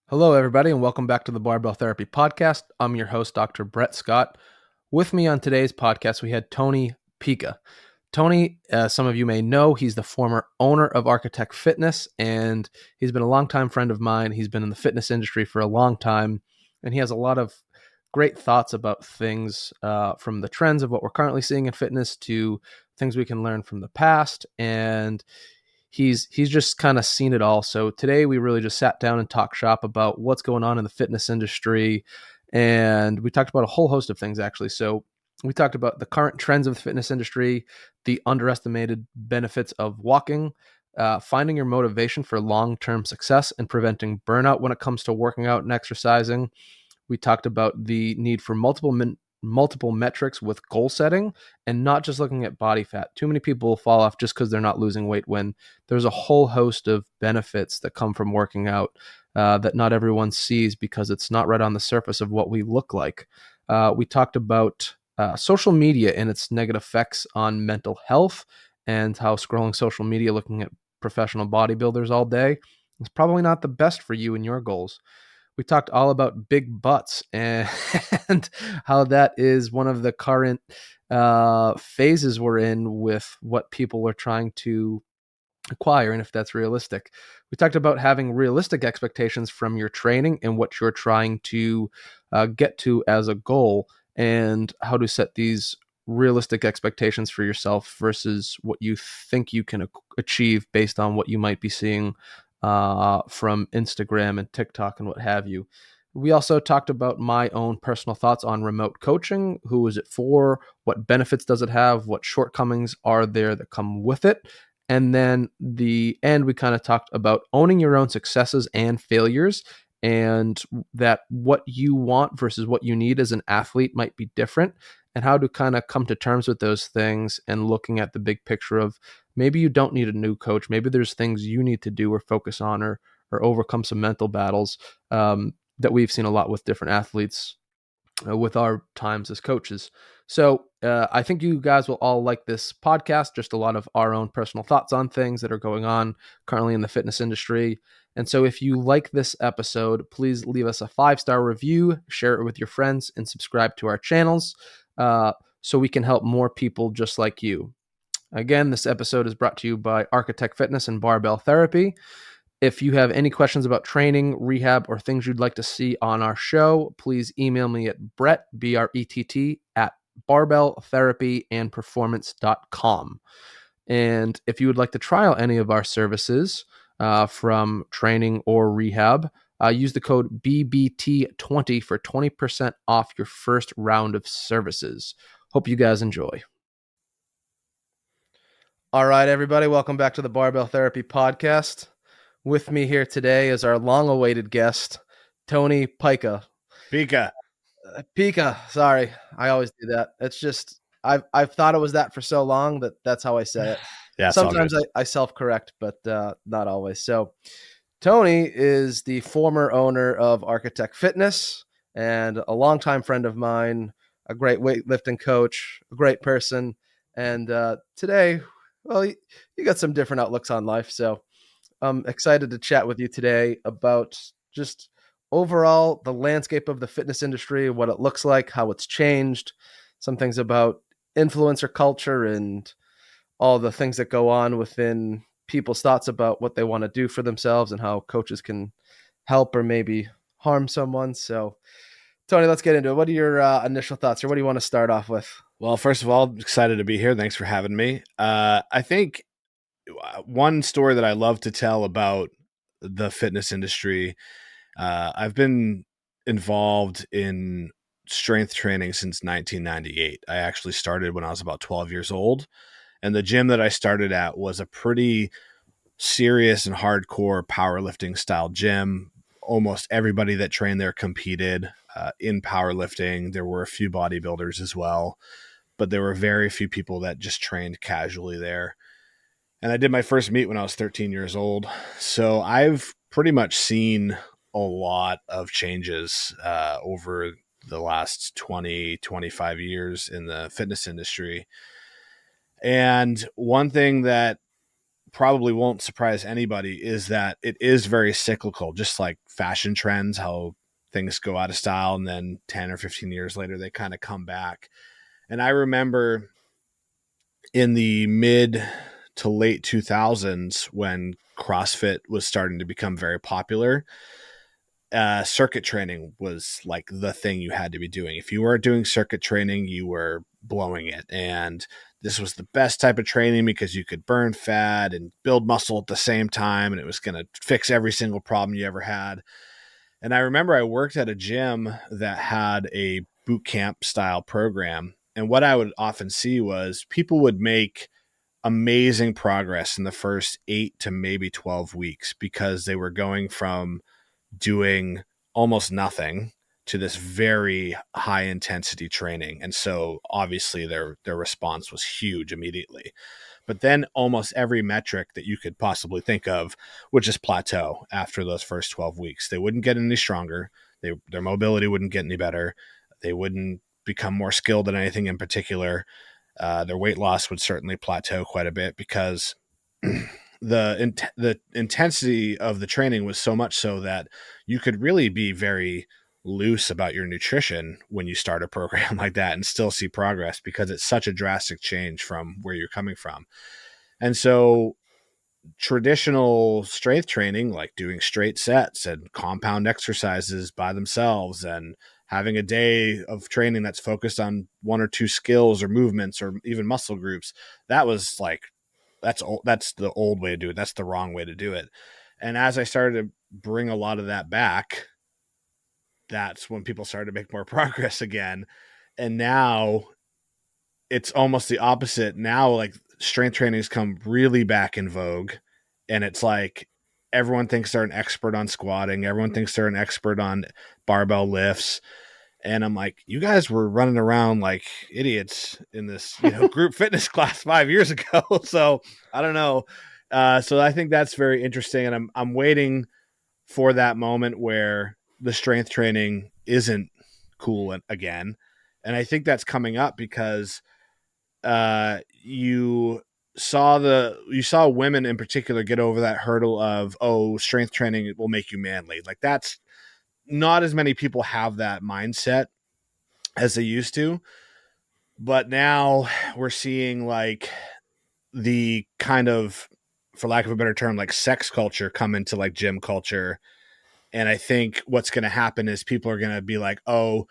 Hello, everybody, and welcome back to the Barbell Therapy Podcast. I'm your host, Dr. Brett Scott. With me on today's podcast, we had Tony Pica. Tony, some of you may know, he's the former owner of Arkitect Fitness, and he's been a longtime friend of mine. He's been in the fitness industry for a long time, and he has a lot of great thoughts about things from the trends of what we're currently seeing in fitness to things we can learn from the past. And he's just kind of seen it all. So today we really just sat down and talked shop about what's going on in the fitness industry, and we talked about a whole host of things actually. So we talked about the current trends of the fitness industry, the underestimated benefits of walking, finding your motivation for long-term success, and preventing burnout when it comes to working out and exercising. We talked about the need for multiple metrics with goal setting and not just looking at body fat. Too many people fall off just because they're not losing weight when there's a whole host of benefits that come from working out that not everyone sees because it's not right on the surface of what we look like. We talked about social media and its negative effects on mental health and how scrolling social media looking at professional bodybuilders all day is probably not the best for you and your goals. We talked all about big butts and, and how that is one of the current phases we're in with what people are trying to acquire and if that's realistic. We talked about having realistic expectations from your training and what you're trying to get to as a goal and how to set these realistic expectations for yourself versus what you think you can achieve based on what you might be seeing from Instagram and TikTok and what have you. We also talked about my own personal thoughts on remote coaching. Who is it for? What benefits does it have? What shortcomings are there that come with it? And then the end, we kind of talked about owning your own successes and failures, and that what you want versus what you need as an athlete might be different, and how to kind of come to terms with those things and looking at the big picture of maybe you don't need a new coach. Maybe there's things you need to do or focus on or overcome some mental battles that we've seen a lot with different athletes with our times as coaches. So I think you guys will all like this podcast, just a lot of our own personal thoughts on things that are going on currently in the fitness industry. And so if you like this episode, please leave us a 5-star review, share it with your friends, and subscribe to our channels so we can help more people just like you. Again, this episode is brought to you by Arkitect Fitness and Barbell Therapy. If you have any questions about training, rehab, or things you'd like to see on our show, please email me at Brett, BRETT, at barbelltherapyandperformance.com. And if you would like to trial any of our services from training or rehab, use the code BBT20 for 20% off your first round of services. Hope you guys enjoy. All right, everybody, welcome back to the Barbell Therapy Podcast. With me here today is our long-awaited guest, Tony Pica. Pica. Pica, sorry, I always do that. It's just I've thought it was that for so long that that's how I say it. Yeah, Sometimes I self-correct, but not always. So Tony is the former owner of Arkitect Fitness and a longtime friend of mine, a great weightlifting coach, a great person. And today, well, you got some different outlooks on life. So I'm excited to chat with you today about just overall the landscape of the fitness industry, what it looks like, how it's changed, some things about influencer culture and all the things that go on within people's thoughts about what they want to do for themselves and how coaches can help or maybe harm someone. So, Tony, let's get into it. What are your initial thoughts, or what do you want to start off with? Well, first of all, excited to be here. Thanks for having me. I think one story that I love to tell about the fitness industry, I've been involved in strength training since 1998. I actually started when I was about 12 years old. And the gym that I started at was a pretty serious and hardcore powerlifting style gym. Almost everybody that trained there competed in powerlifting. There were a few bodybuilders as well, but there were very few people that just trained casually there. And I did my first meet when I was 13 years old. So I've pretty much seen a lot of changes over the last 20, 25 years in the fitness industry. And one thing that probably won't surprise anybody is that it is very cyclical, just like fashion trends, how things go out of style and then 10 or 15 years later they kind of come back. And I remember in the mid to late 2000s when CrossFit was starting to become very popular, circuit training was like the thing you had to be doing. If you weren't doing circuit training, you were blowing it. And this was the best type of training because you could burn fat and build muscle at the same time. And it was going to fix every single problem you ever had. And I remember I worked at a gym that had a boot camp style program. And what I would often see was people would make amazing progress in the first 8 to maybe 12 weeks because they were going from doing almost nothing to this very high intensity training. And so obviously their response was huge immediately. But then almost every metric that you could possibly think of would just plateau after those first 12 weeks. They wouldn't get any stronger. Their mobility wouldn't get any better. They wouldn't become more skilled at anything in particular. Their weight loss would certainly plateau quite a bit because the intensity of the training was so much so that you could really be very loose about your nutrition when you start a program like that and still see progress because it's such a drastic change from where you're coming from. And so traditional strength training, like doing straight sets and compound exercises by themselves and having a day of training that's focused on one or two skills or movements or even muscle groups, that was like, that's the old way to do it. That's the wrong way to do it. And as I started to bring a lot of that back, that's when people started to make more progress again. And now it's almost the opposite. Now, like strength training has come really back in vogue. And it's like everyone thinks they're an expert on squatting. Everyone thinks they're an expert on barbell lifts. And I'm like, you guys were running around like idiots in this, group fitness class 5 years ago. So I don't know. So I think that's very interesting. And I'm waiting for that moment where the strength training isn't cool again. And I think that's coming up because you saw women in particular get over that hurdle of, oh, strength training will make you manly. Like that's not as many people have that mindset as they used to. But now we're seeing like the kind of, for lack of a better term, like sex culture come into like gym culture. And I think what's going to happen is people are going to be like, oh,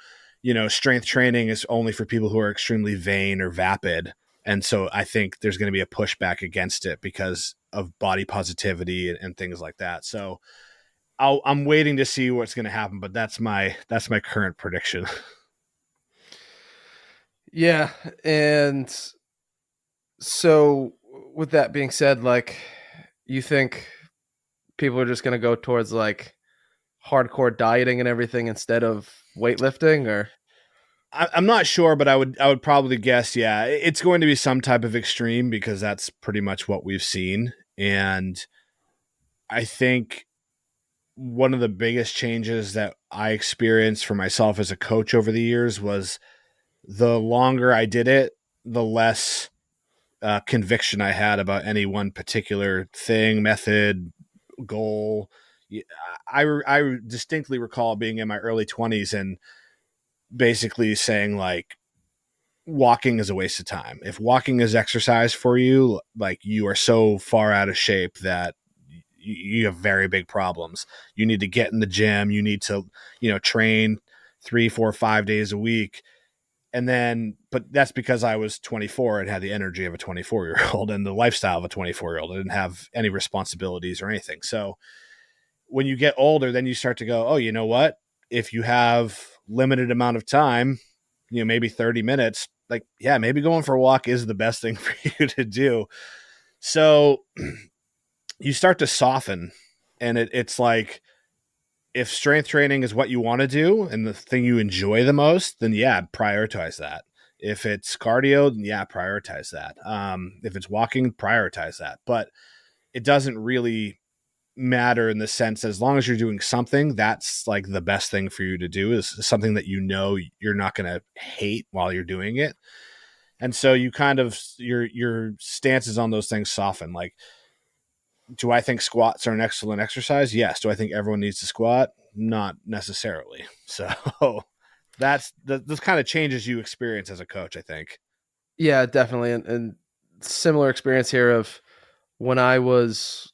strength training is only for people who are extremely vain or vapid. And so I think there's going to be a pushback against it because of body positivity and things like that. So I'm waiting to see what's going to happen, but that's my current prediction. Yeah. And so with that being said, like, you think people are just going to go towards like hardcore dieting and everything instead of weightlifting, or? I'm not sure, but I would probably guess, yeah, it's going to be some type of extreme because that's pretty much what we've seen. And I think one of the biggest changes that I experienced for myself as a coach over the years was the longer I did it, the less conviction I had about any one particular thing, method, goal. I distinctly recall being in my early 20s and basically saying like, walking is a waste of time. If walking is exercise for you, like you are so far out of shape that you have very big problems. You need to get in the gym. You need to, train 3, 4, 5 days a week. And then, but that's because I was 24 and had the energy of a 24-year-old and the lifestyle of a 24-year-old. I didn't have any responsibilities or anything. So when you get older, then you start to go, oh, you know what? If you have limited amount of time, maybe 30 minutes, like, yeah, maybe going for a walk is the best thing for you to do. So you start to soften, and it's like, if strength training is what you want to do and the thing you enjoy the most, then yeah, prioritize that. If it's cardio, then yeah, prioritize that. If it's walking, prioritize that. But it doesn't really matter in the sense that as long as you're doing something, that's like the best thing for you to do, is something that you're not going to hate while you're doing it. And so you kind of, your stances on those things soften. Like Do I think squats are an excellent exercise? Yes. Do I think everyone needs to squat? Not necessarily. So this kind of changes you experience as a coach, I think. Yeah, definitely. And similar experience here of when I was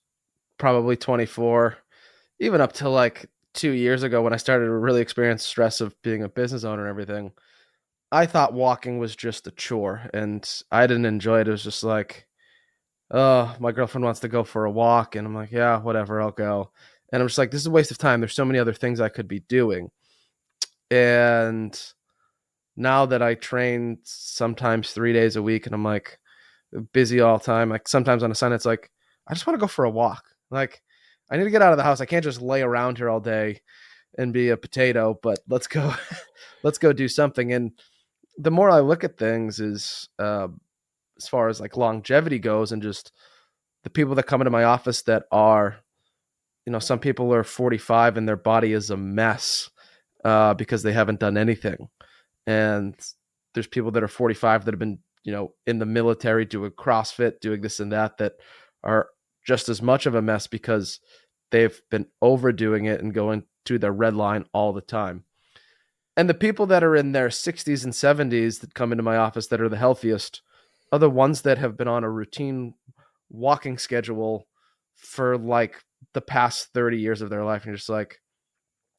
probably 24, even up to like 2 years ago when I started to really experience stress of being a business owner and everything. I thought walking was just a chore and I didn't enjoy it. It was just like, oh, my girlfriend wants to go for a walk. And I'm like, yeah, whatever, I'll go. And I'm just like, this is a waste of time. There's so many other things I could be doing. And now that I train sometimes 3 days a week and I'm like busy all the time, like sometimes on a Sunday, it's like, I just want to go for a walk. Like, I need to get out of the house. I can't just lay around here all day and be a potato, but let's go, let's go do something. And the more I look at things is, as far as like longevity goes and just the people that come into my office that are, some people are 45 and their body is a mess because they haven't done anything. And there's people that are 45 that have been, in the military doing CrossFit, doing this and that are just as much of a mess because they've been overdoing it and going to their red line all the time. And the people that are in their 60s and 70s that come into my office that are the healthiest are the ones that have been on a routine walking schedule for like the past 30 years of their life. And you're just like,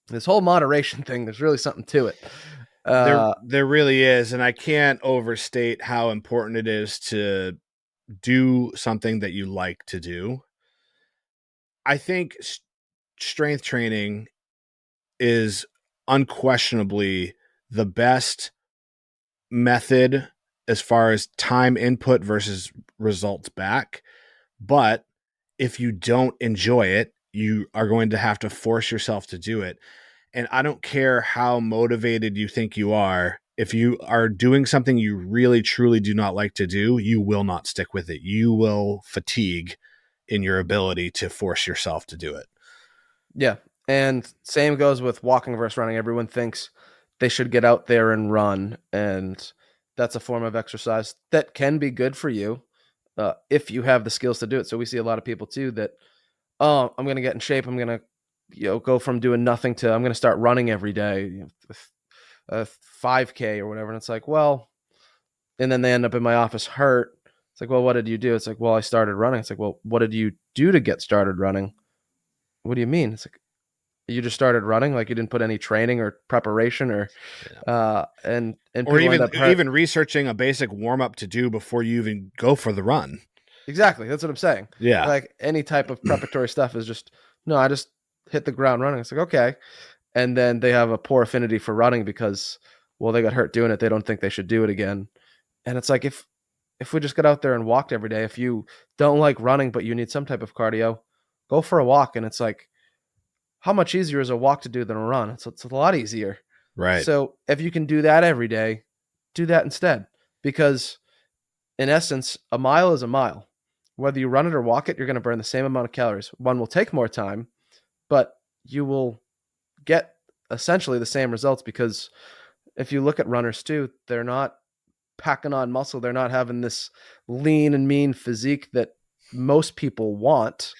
this whole moderation thing, there's really something to it. There really is, and I can't overstate how important it is to do something that you like to do. I think strength training is unquestionably the best method as far as time input versus results back. But if you don't enjoy it, you are going to have to force yourself to do it. And I don't care how motivated you think you are. If you are doing something you really, truly do not like to do, you will not stick with it. You will fatigue in your ability to force yourself to do it. Yeah. And same goes with walking versus running. Everyone thinks they should get out there and run. And that's a form of exercise that can be good for you if you have the skills to do it. So we see a lot of people too that, oh, I'm going to get in shape. I'm going to, go from doing nothing to I'm going to start running every day, a 5K or whatever. And it's like, well, and then they end up in my office hurt. It's like, well, what did you do? It's like, well, I started running. It's like, well, what did you do to get started running? What do you mean? It's like, you just started running, like you didn't put any training or preparation or and Or people end up hurt. even researching a basic warm up to do before you even go for the run. Exactly, that's what I'm saying. Yeah, Like any type of preparatory stuff is just no. I just hit the ground running. It's like okay, and then they have a poor affinity for running because well they got hurt doing it. They don't think they should do it again. And it's like if we just got out there and walked every day, if you don't like running but you need some type of cardio, go for a walk. And it's like how much easier is a walk to do than a run? It's a lot easier. right. So if you can do that every day, do that instead. Because in essence, a mile is a mile. Whether you run it or walk it, you're going to burn the same amount of calories. One will take more time, but you will get essentially the same results because if you look at runners too, they're not packing on muscle. They're not having this lean and mean physique that most people want.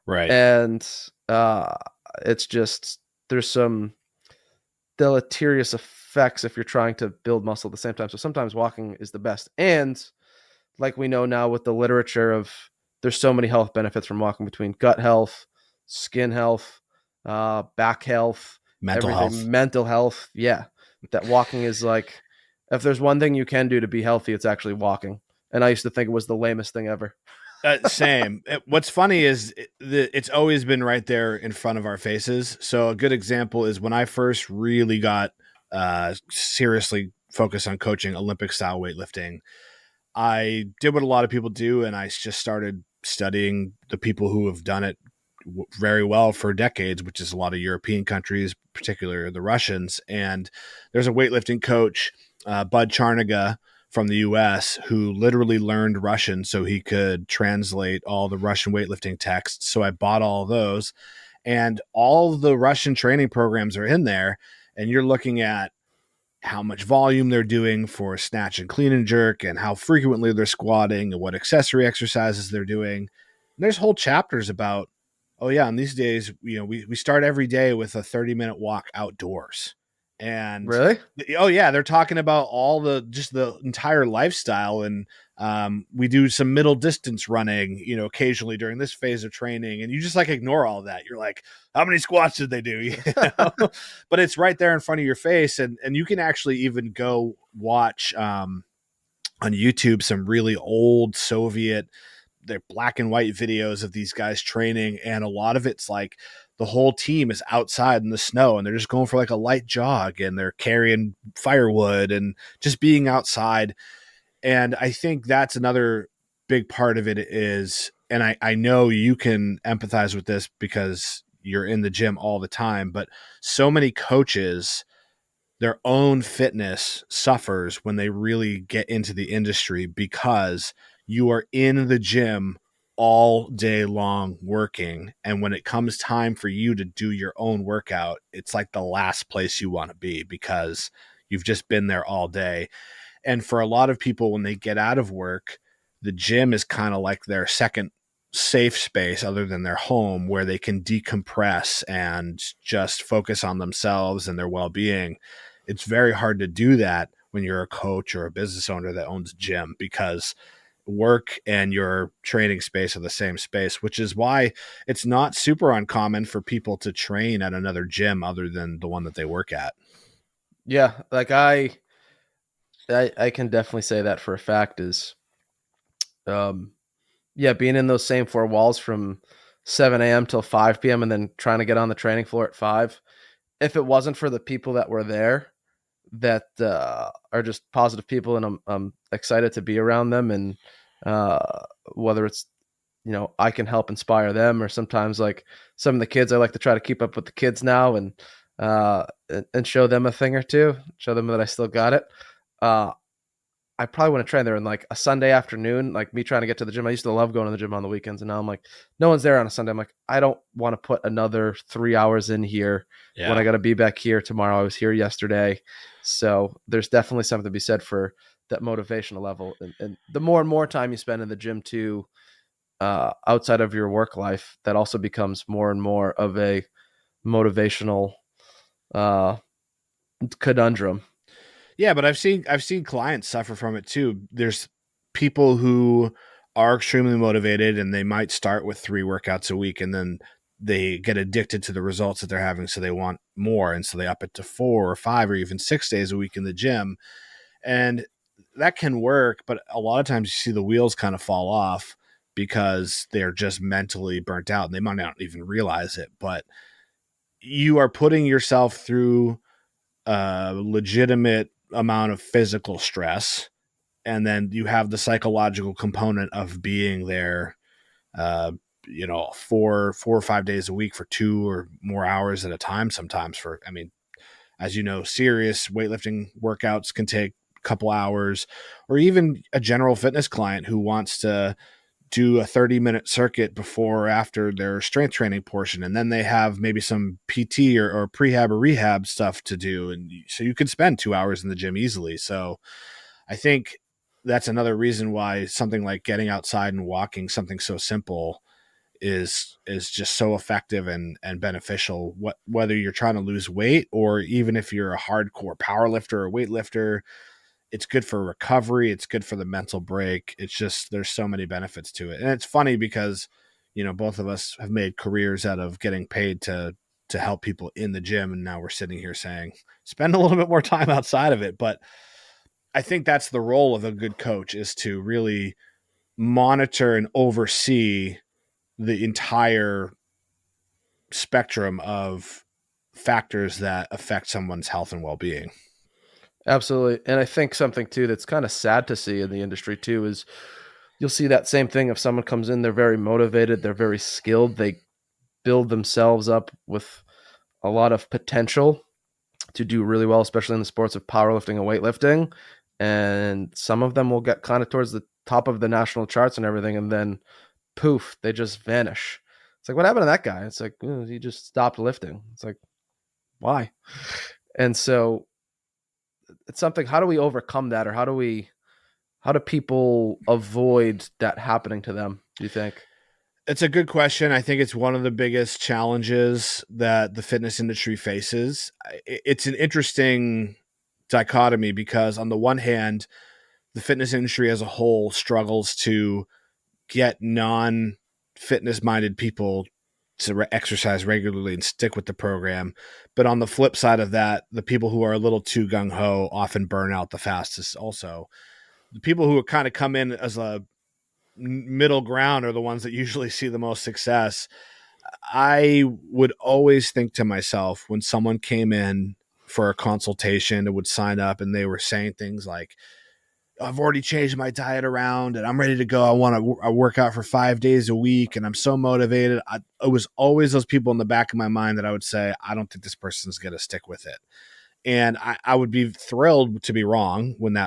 Right. And it's just there's some deleterious effects if you're trying to build muscle at the same time. So sometimes walking is the best. And like we know now with the literature of there's so many health benefits from walking between gut health, skin health, back health, Mental everything, health. mental health. Yeah. That walking is like, if there's one thing you can do to be healthy, it's actually walking. And I used to think it was the lamest thing ever. Same. What's funny is it's always been right there in front of our faces. So a good example is when I first really got seriously focused on coaching Olympic style weightlifting. I did what a lot of people do, and I just started studying the people who have done it very well for decades, which is a lot of European countries, particularly the Russians. And there's a weightlifting coach, Bud Charnaga from the US, who literally learned Russian so he could translate all the Russian weightlifting texts. So I bought all of those, and all the Russian training programs are in there. And you're looking at how much volume they're doing for snatch and clean and jerk and how frequently they're squatting and what accessory exercises they're doing. there's whole chapters about, oh yeah, and these days, we start every day with a 30-minute walk outdoors. And Really? oh yeah, they're talking about all just the entire lifestyle. And we do some middle distance running, occasionally during this phase of training. And you just like ignore all that. You're like, how many squats did they do? But it's right there in front of your face. And you can actually even go watch on YouTube some really old Soviet, they're black and white videos of these guys training, and a lot of it's like the whole team is outside in the snow and they're just going for like a light jog and they're carrying firewood and just being outside. And I think that's another big part of it is, and I know you can empathize with this because you're in the gym all the time, but so many coaches, their own fitness suffers when they really get into the industry because you are in the gym all day long working. And when it comes time for you to do your own workout, it's like the last place you want to be because you've just been there all day. And for a lot of people, when they get out of work, the gym is kind of like their second safe space other than their home where they can decompress and just focus on themselves and their well-being. It's very hard to do that when you're a coach or a business owner that owns a gym because work and your training space are the same space, which is why it's not super uncommon for people to train at another gym other than the one that they work at. Yeah, like I can definitely say that for a fact is um yeah, being in those same four walls from 7 a.m. till 5 p.m. and then trying to get on the training floor at 5. If it wasn't for the people that were there that are just positive people and I'm excited to be around them and whether it's I can help inspire them or sometimes like some of the kids I like to try to keep up with the kids now and show them a thing or two, show them that I still got it. Uh, I probably want to train there in like a Sunday afternoon, like me trying to get to the gym. I used to love going to the gym on the weekends, and now I'm like, no one's there on a Sunday. I'm like, I don't want to put another 3 hours in here when I Yeah. got to be back here tomorrow. I was here yesterday, so there's definitely something to be said for that motivational level. And the more and more time you spend in the gym too, outside of your work life, that also becomes more and more of a motivational uh, conundrum. Yeah, but I've seen clients suffer from it too. There's people who are extremely motivated and they might start with 3 workouts a week and then they get addicted to the results that they're having, so they want more, and so they up it to 4 or 5 or even 6 days a week in the gym. And that can work, but a lot of times you see the wheels kind of fall off because they're just mentally burnt out and they might not even realize it. But you are putting yourself through a legitimate amount of physical stress, and then you have the psychological component of being there, uh, 4 or 5 days a week for 2 or more hours at a time. Sometimes as you know, serious weightlifting workouts can take a couple hours, or even a general fitness client who wants to do a 30-minute circuit before or after their strength training portion. And then they have maybe some PT or prehab or rehab stuff to do. And so you can spend 2 hours in the gym easily. So I think that's another reason why something like getting outside and walking, something so simple, is just so effective and beneficial. Whether you're trying to lose weight or even if you're a hardcore power lifter or weightlifter, it's good for recovery. It's good for the mental break. It's just, there's so many benefits to it. And it's funny because, both of us have made careers out of getting paid to help people in the gym. And now we're sitting here saying, spend a little bit more time outside of it. But I think that's the role of a good coach, is to really monitor and oversee the entire spectrum of factors that affect someone's health and well-being. Absolutely. And I think something too that's kind of sad to see in the industry too is you'll see that same thing if someone comes in, they're very motivated, they're very skilled, they build themselves up with a lot of potential to do really well, especially in the sports of powerlifting and weightlifting. And some of them will get kind of towards the top of the national charts and everything, and then poof, they just vanish. It's like, what happened to that guy? It's like, he just stopped lifting. It's like, why? And so it's something, how do we overcome that, or how do people avoid that happening to them, do you think? It's a good question. I think it's one of the biggest challenges that the fitness industry faces. It's an interesting dichotomy because, on the one hand, the fitness industry as a whole struggles to get non fitness minded people to exercise regularly and stick with the program. But on the flip side of that, the people who are a little too gung ho often burn out the fastest. Also, the people who kind of come in as a middle ground are the ones that usually see the most success. I would always think to myself when someone came in for a consultation and would sign up and they were saying things like, I've already changed my diet around and I'm ready to go. I want to work out for 5 days a week and I'm so motivated. It was always those people in the back of my mind that I would say, I don't think this person's going to stick with it. And I would be thrilled to be wrong and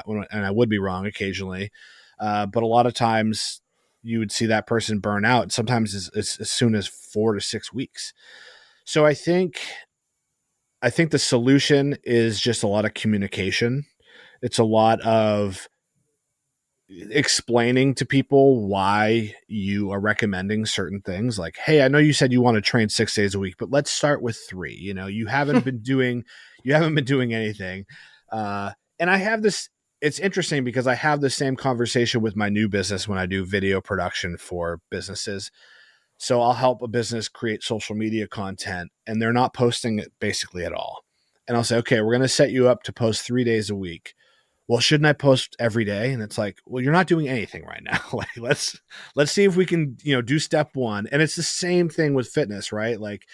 I would be wrong occasionally. But a lot of times you would see that person burn out, sometimes as soon as 4 to 6 weeks. So I think the solution is just a lot of communication. It's a lot of explaining to people why you are recommending certain things, like, hey, I know you said you want to train 6 days a week, but let's start with 3. You haven't been doing anything. And I have this, it's interesting because I have the same conversation with my new business when I do video production for businesses. So I'll help a business create social media content and they're not posting it basically at all. And I'll say, okay, we're going to set you up to post 3 days a week. Well, shouldn't I post every day? And it's like, well, you're not doing anything right now. Like, let's see if we can, do step one. And it's the same thing with fitness, right? Like,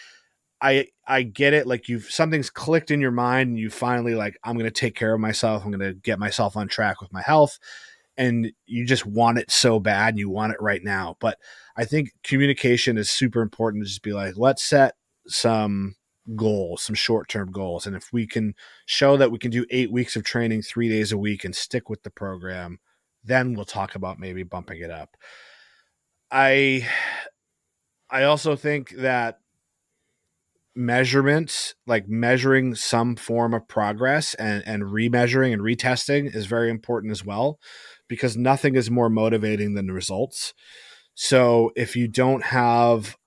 I get it. Like, something's clicked in your mind and you finally, like, I'm going to take care of myself. I'm going to get myself on track with my health. And you just want it so bad and you want it right now. But I think communication is super important to just be like, let's set some goals, some short-term goals. And if we can show that we can do 8 weeks of training 3 days a week and stick with the program, then we'll talk about maybe bumping it up. I I also think that measurements, like measuring some form of progress and remeasuring and retesting, is very important as well, because nothing is more motivating than the results. So if you don't have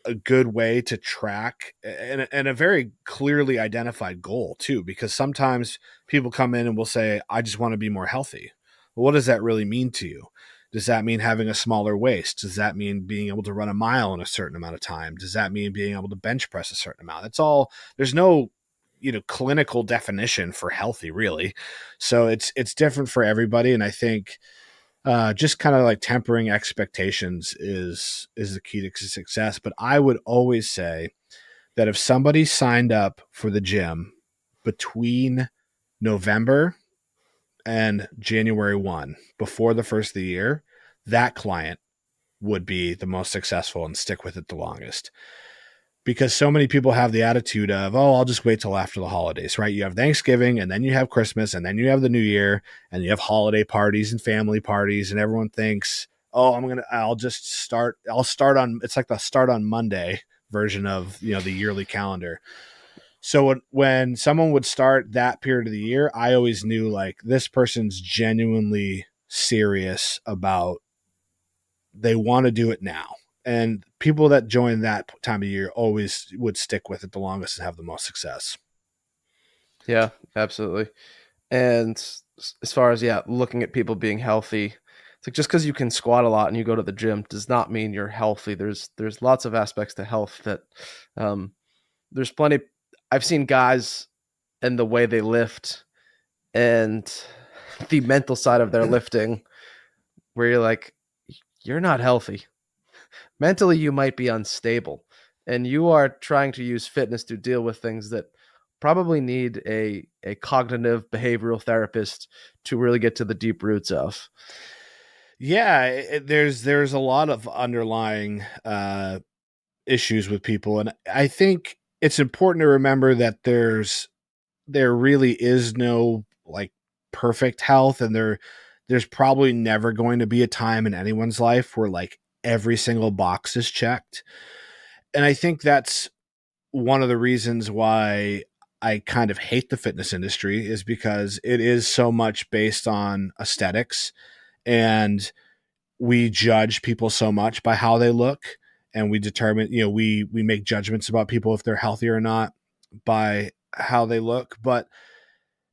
a good way to track and a very clearly identified goal too, because sometimes people come in and will say, I just want to be more healthy. Well, what does that really mean to you? Does that mean having a smaller waist? Does that mean being able to run a mile in a certain amount of time? Does that mean being able to bench press a certain amount? It's all, there's no, clinical definition for healthy really. So it's different for everybody. And I think just kind of like tempering expectations is the key to success. But I would always say that if somebody signed up for the gym between November and January 1, before the first of the year, that client would be the most successful and stick with it the longest. Because so many people have the attitude of, oh, I'll just wait till after the holidays, right? You have Thanksgiving and then you have Christmas and then you have the New Year and you have holiday parties and family parties, and everyone thinks, oh, I'll start on, it's like the start on Monday version of, the yearly calendar. So when someone would start that period of the year, I always knew, like, this person's genuinely serious about, they want to do it now. And people that join that time of year always would stick with it the longest and have the most success. Yeah, absolutely. And as far as, yeah, looking at people being healthy, it's like just because you can squat a lot and you go to the gym does not mean you're healthy. There's lots of aspects to health that um, there's plenty. I've seen guys and the way they lift and the mental side of their lifting where you're like, you're not healthy. Mentally, you might be unstable, and you are trying to use fitness to deal with things that probably need a cognitive behavioral therapist to really get to the deep roots of. Yeah, there's a lot of underlying issues with people, and I think it's important to remember that there really is no, like, perfect health, and there's probably never going to be a time in anyone's life where, like, every single box is checked. And I think that's one of the reasons why I kind of hate the fitness industry, is because it is so much based on aesthetics. And we judge people so much by how they look, and we determine, we make judgments about people if they're healthy or not by how they look. But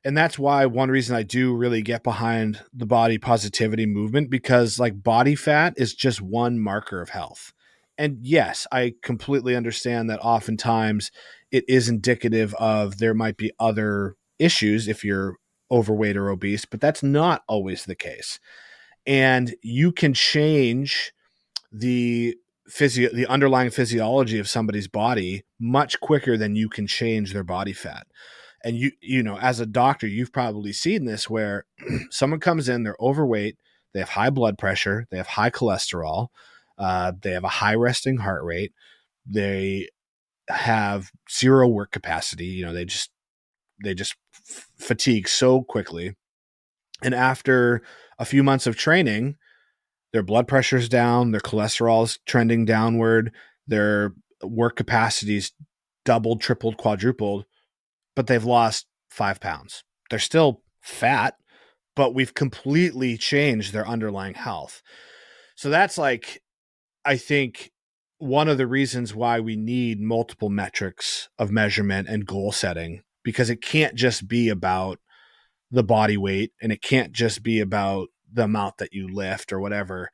and that's why one reason I do really get behind the body positivity movement, because like body fat is just one marker of health. And yes, I completely understand that oftentimes it is indicative of there might be other issues if you're overweight or obese, but that's not always the case. And you can change the the underlying physiology of somebody's body much quicker than you can change their body fat. And as a doctor, you've probably seen this where someone comes in, they're overweight, they have high blood pressure, they have high cholesterol, they have a high resting heart rate, they have zero work capacity. They just fatigue so quickly. And after a few months of training, their blood pressure's down, their cholesterol's trending downward, their work capacity's doubled, tripled, quadrupled, but they've lost 5 pounds. They're still fat, but we've completely changed their underlying health. So that's like, I think, one of the reasons why we need multiple metrics of measurement and goal setting, because it can't just be about the body weight and it can't just be about the amount that you lift or whatever.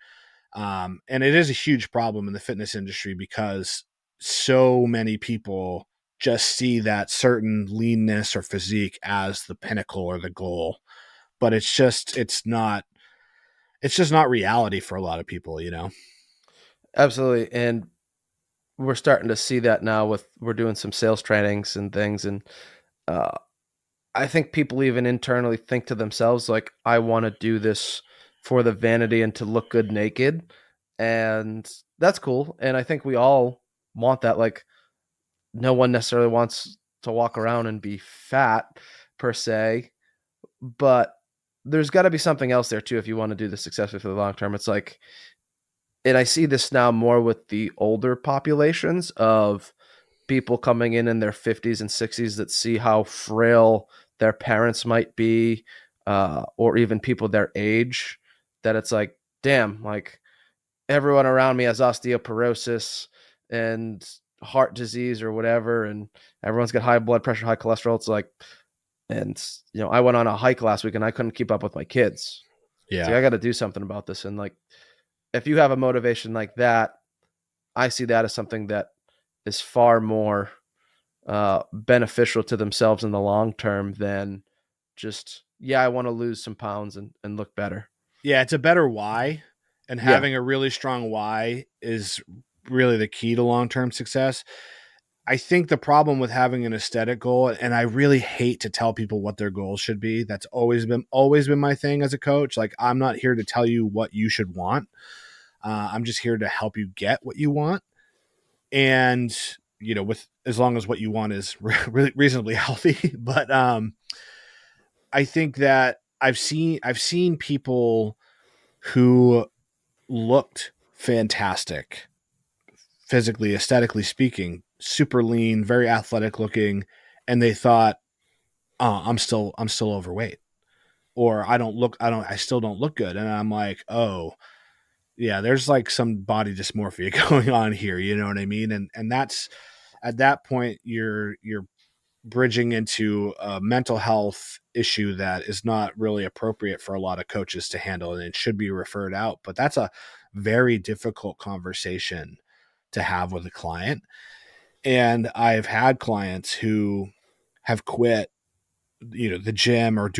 And it is a huge problem in the fitness industry because so many people just see that certain leanness or physique as the pinnacle or the goal. But it's just not reality for a lot of people. Absolutely. And we're starting to see that now with we're doing some sales trainings and things. And uh, I think people even internally think to themselves, like, I want to do this for the vanity and to look good naked. And that's cool. And I think we all want that. Like, no one necessarily wants to walk around and be fat per se, but there's got to be something else there too if you want to do this successfully for the long term. It's like, and I see this now more with the older populations of people coming in their 50s and 60s that see how frail their parents might be, or even people their age, that it's like, damn, like everyone around me has osteoporosis and heart disease or whatever, and everyone's got high blood pressure, high cholesterol. It's like, and I went on a hike last week and I couldn't keep up with my kids. It's like, Yeah. I got to do something about this. And like, if you have a motivation like that, I see that as something that is far more beneficial to themselves in the long term than just, yeah, I want to lose some pounds and look better. Yeah, it's a better why. And Yeah. having a really strong why is really the key to long-term success. I think the problem with having an aesthetic goal, and I really hate to tell people what their goals should be. That's always been my thing as a coach. Like, I'm not here to tell you what you should want. I'm just here to help you get what you want. And with as long as what you want is really reasonably healthy. But I think that I've seen people who looked fantastic physically, aesthetically speaking, super lean, very athletic looking, and they thought, "Oh, I'm still overweight," or I still don't look good," and I'm like, "Oh, yeah, there's like some body dysmorphia going on here." You know what I mean? And that's at that point you're bridging into a mental health issue that is not really appropriate for a lot of coaches to handle, and it should be referred out. But that's a very difficult conversation to have with a client. And I've had clients who have quit, the gym, or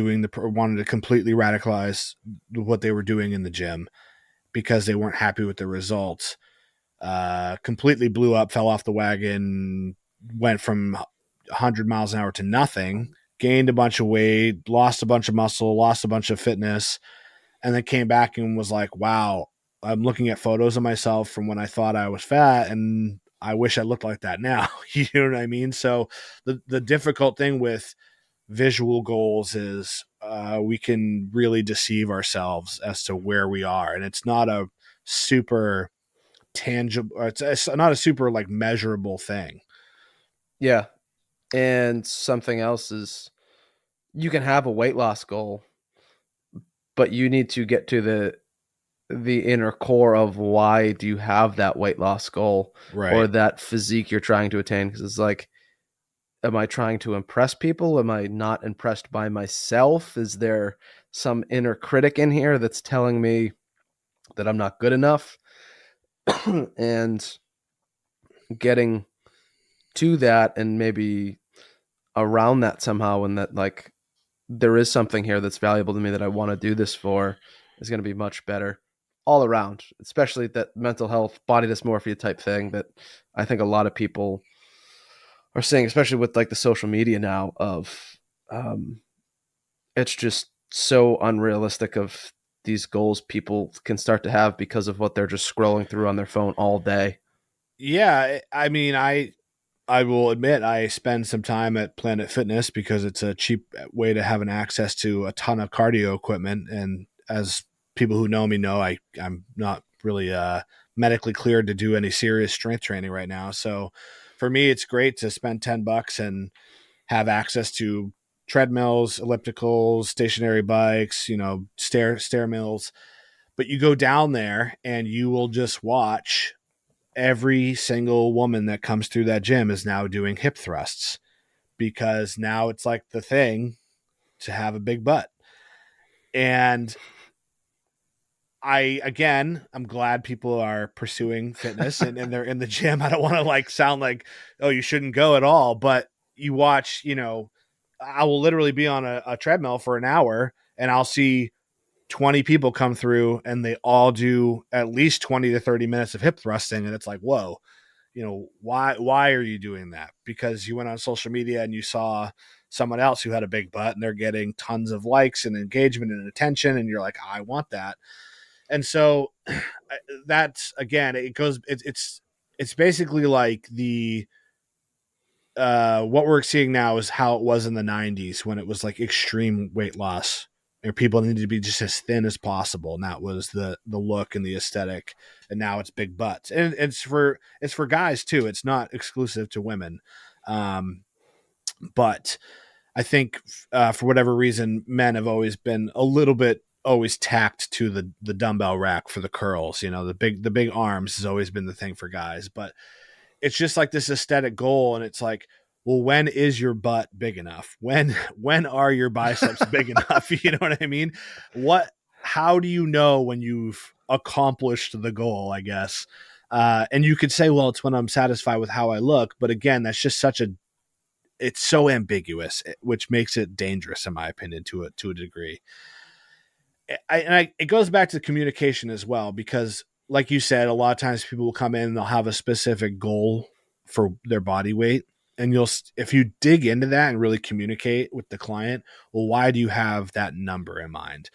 wanted to completely radicalize what they were doing in the gym because they weren't happy with the results. Completely blew up, fell off the wagon, went from 100 miles an hour to nothing, gained a bunch of weight, lost a bunch of muscle, lost a bunch of fitness, and then came back and was like, wow, I'm looking at photos of myself from when I thought I was fat, and I wish I looked like that now. You know what I mean? So the difficult thing with visual goals is we can really deceive ourselves as to where we are, and it's not a super tangible, it's not a super like measurable thing. Yeah. And something else is, you can have a weight loss goal, but you need to get to the the inner core of why do you have that weight loss goal or Right. that physique you're trying to attain? Because it's like, am I trying to impress people? Am I not impressed by myself? Is there some inner critic in here that's telling me that I'm not good enough? And getting to that and maybe around that somehow, and that like there is something here that's valuable to me that I want to do this for, is going to be much better all around, especially that mental health, body dysmorphia type thing that I think a lot of people are saying, especially with like the social media now of um, it's just so unrealistic of these goals people can start to have because of what they're just scrolling through on their phone all day. Yeah, I mean, I will admit I spend some time at Planet Fitness because it's a cheap way to have an access to a ton of cardio equipment. And as people who know me know, I'm not really medically cleared to do any serious strength training right now. So for me, it's great to spend $10 and have access to treadmills, ellipticals, stationary bikes, stair mills. But you go down there and you will just watch every single woman that comes through that gym is now doing hip thrusts because now it's like the thing to have a big butt. And I'm glad people are pursuing fitness and they're in the gym. I don't want to like sound like, oh, you shouldn't go at all, but you watch, I will literally be on a treadmill for an hour and I'll see 20 people come through and they all do at least 20 to 30 minutes of hip thrusting. And it's like, whoa, why are you doing that? Because you went on social media and you saw someone else who had a big butt and they're getting tons of likes and engagement and attention and you're like, I want that. And so that's again, it's basically like the what we're seeing now is how it was in the 90s when it was like extreme weight loss and people needed to be just as thin as possible, and that was the look and the aesthetic. And now it's big butts, and it's for guys too. It's not exclusive to women. Um, but I think for whatever reason, men have always been a little bit always tacked to the dumbbell rack for the curls. The big arms has always been the thing for guys, but it's just like this aesthetic goal, and it's like, well, when is your butt big enough? When are your biceps big enough? You know what I mean? What How do you know when you've accomplished the goal, I guess? And you could say, well, it's when I'm satisfied with how I look, but again, that's just it's so ambiguous, which makes it dangerous in my opinion to a degree. It goes back to communication as well, because like you said, a lot of times people will come in and they'll have a specific goal for their body weight. And if you dig into that and really communicate with the client, well, why do you have that number in mind?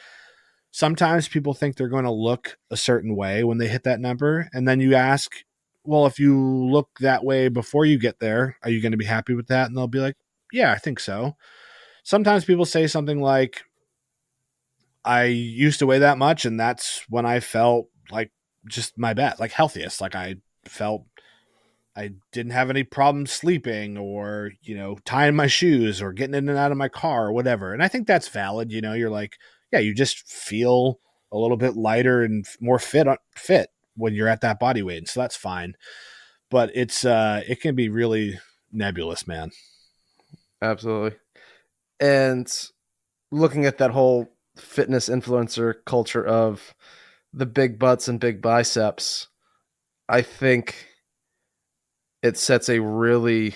Sometimes people think they're going to look a certain way when they hit that number. And then you ask, well, if you look that way before you get there, are you going to be happy with that? And they'll be like, yeah, I think so. Sometimes people say something like, I used to weigh that much, and that's when I felt like just my best, like healthiest. Like I felt I didn't have any problems sleeping or, tying my shoes or getting in and out of my car or whatever. And I think that's valid. You're like, yeah, you just feel a little bit lighter and more fit when you're at that body weight. And so that's fine. But it can be really nebulous, man. Absolutely. And looking at that whole fitness influencer culture of the big butts and big biceps, I think it sets a really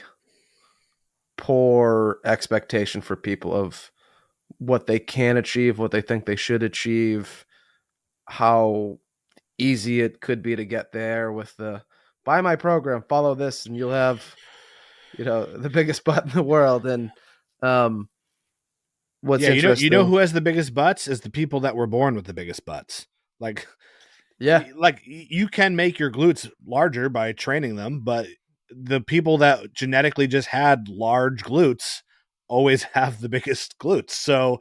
poor expectation for people of what they can achieve, what they think they should achieve, how easy it could be to get there with the buy my program, follow this, and you'll have, the biggest butt in the world. And um, what's Yeah, you know interesting, who has the biggest butts is the people that were born with the biggest butts. Like yeah, you can make your glutes larger by training them, but the people that genetically just had large glutes always have the biggest glutes. So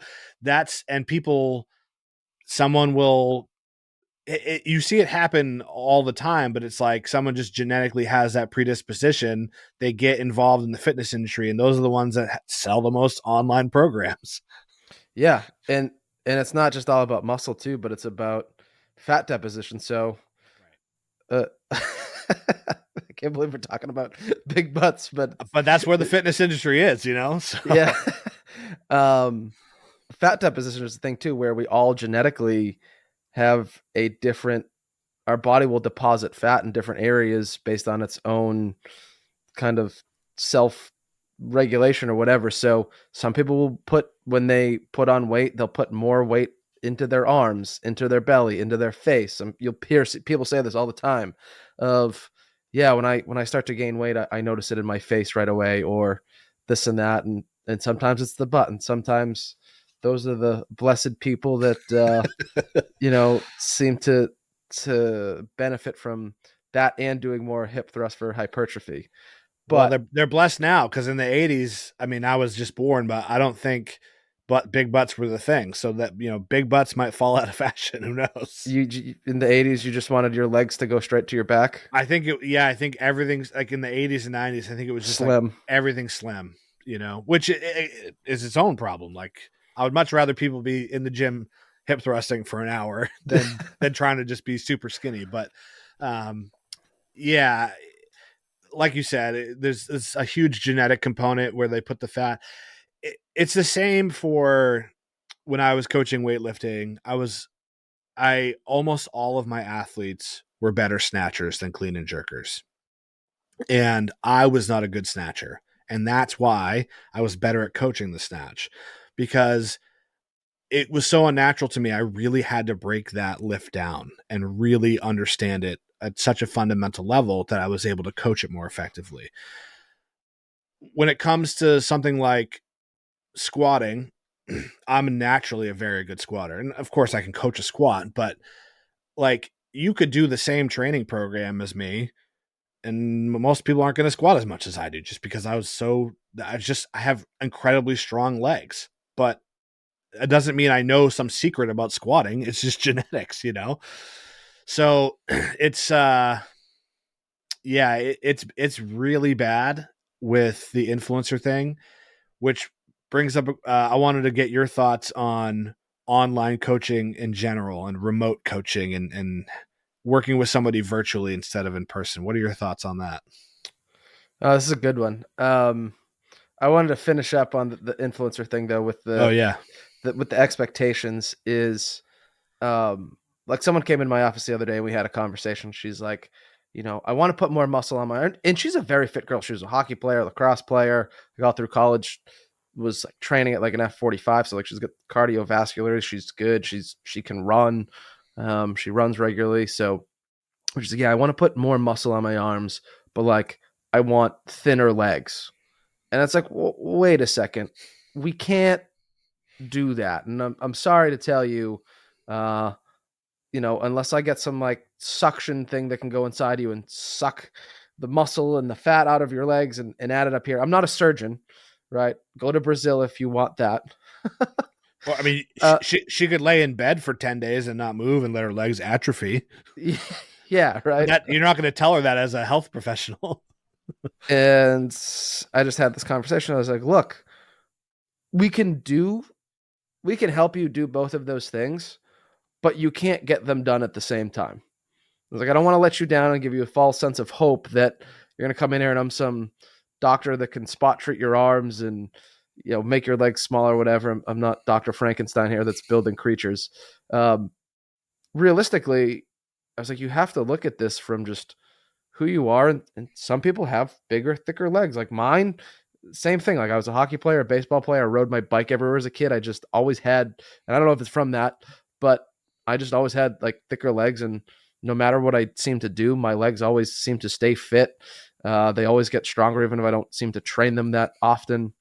and people, someone will, you see it happen all the time, but it's like someone just genetically has that predisposition. They get involved in the fitness industry, and those are the ones that sell the most online programs. yeah, and it's not just all about muscle too, but it's about fat deposition. So, Right. uh, I can't believe we're talking about big butts, but But that's where the fitness industry is, you know? So yeah. um, Fat deposition is the thing too, where we all genetically have a different. Our body will deposit fat in different areas based on its own kind of self regulation or whatever. So some people will put, when they put on weight, they'll put more weight into their arms, into their belly, into their face. You'll pierce people say this all the time of, yeah, when I start to gain weight, I notice it in my face right away, or this and that. And sometimes it's the butt, and sometimes those are the blessed people that seem to benefit from that and doing more hip thrust for hypertrophy. well, But they're blessed now because in the '80s, I mean, I was just born, but I don't think big butts were the thing. So that big butts might fall out of fashion. Who knows? you in the 80s, you just wanted your legs to go straight to your back. Yeah, I think everything's like in the '80s and '90s. I think it was just like Slim. everything slim, which it is its own problem. Like I would much rather people be in the gym hip thrusting for an hour than trying to just be super skinny. But um, yeah, like you said, there's a huge genetic component where they put the fat. It's the same for when I was coaching weightlifting. I almost all of my athletes were better snatchers than clean and jerkers. And I was not a good snatcher. And that's why I was better at coaching the snatch, because it was so unnatural to me. I really had to break that lift down and really understand it at such a fundamental level that I was able to coach it more effectively. When it comes to something like squatting, I'm naturally a very good squatter. And of course, I can coach a squat, but like you could do the same training program as me, and most people aren't going to squat as much as I do, just because I have incredibly strong legs. But it doesn't mean I know some secret about squatting. It's just genetics. So it's it's really bad with the influencer thing, which brings up I wanted to get your thoughts on online coaching in general and remote coaching and working with somebody virtually instead of in person. What are your thoughts on that? Oh, this is a good one. I wanted to finish up on the influencer thing though, with Oh yeah. with the expectations is, like someone came in my office the other day and we had a conversation. She's like, I want to put more muscle on my arm. And she's a very fit girl. She was a hockey player, lacrosse player, all through college, was like training at like an F45. So like she's got cardiovascular. She's good. She can run. She runs regularly. So she's like, yeah, I want to put more muscle on my arms, but like I want thinner legs. And it's like, well, wait a second. We can't do that. And I'm sorry to tell you, uh, unless I get some like suction thing that can go inside you and suck the muscle and the fat out of your legs and add it up here. I'm not a surgeon, right? Go to Brazil if you want that. Well, I mean, uh, she could lay in bed for 10 days and not move and let her legs atrophy. yeah, right. That you're not going to tell her that as a health professional. And I just had this conversation. I was like, look, we can do, we can help you do both of those things, but you can't get them done at the same time. I was like, I don't want to let you down and give you a false sense of hope that you're going to come in here and I'm some doctor that can spot treat your arms and make your legs smaller or whatever. I'm not Dr. Frankenstein here that's building creatures. Realistically, I was like, you have to look at this from just who you are, and some people have bigger, thicker legs. Like mine, same thing. Like I was a hockey player, a baseball player. I rode my bike everywhere as a kid. I just always had, and I don't know if it's from that, but I just always had like thicker legs, and no matter what I seem to do, my legs always seem to stay fit. They always get stronger, even if I don't seem to train them that often.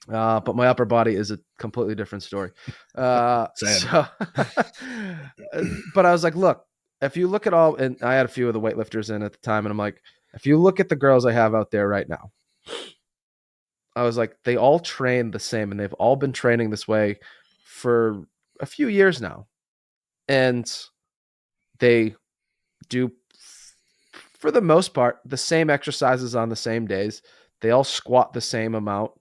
But my upper body is a completely different story. Sad. But I was like, look, if you look at all, and I had a few of the weightlifters in at the time, and I'm like, if you look at the girls I have out there right now, I was like, they all train the same, and they've all been training this way for a few years now, and they do, for the most part, the same exercises on the same days. They all squat the same amount.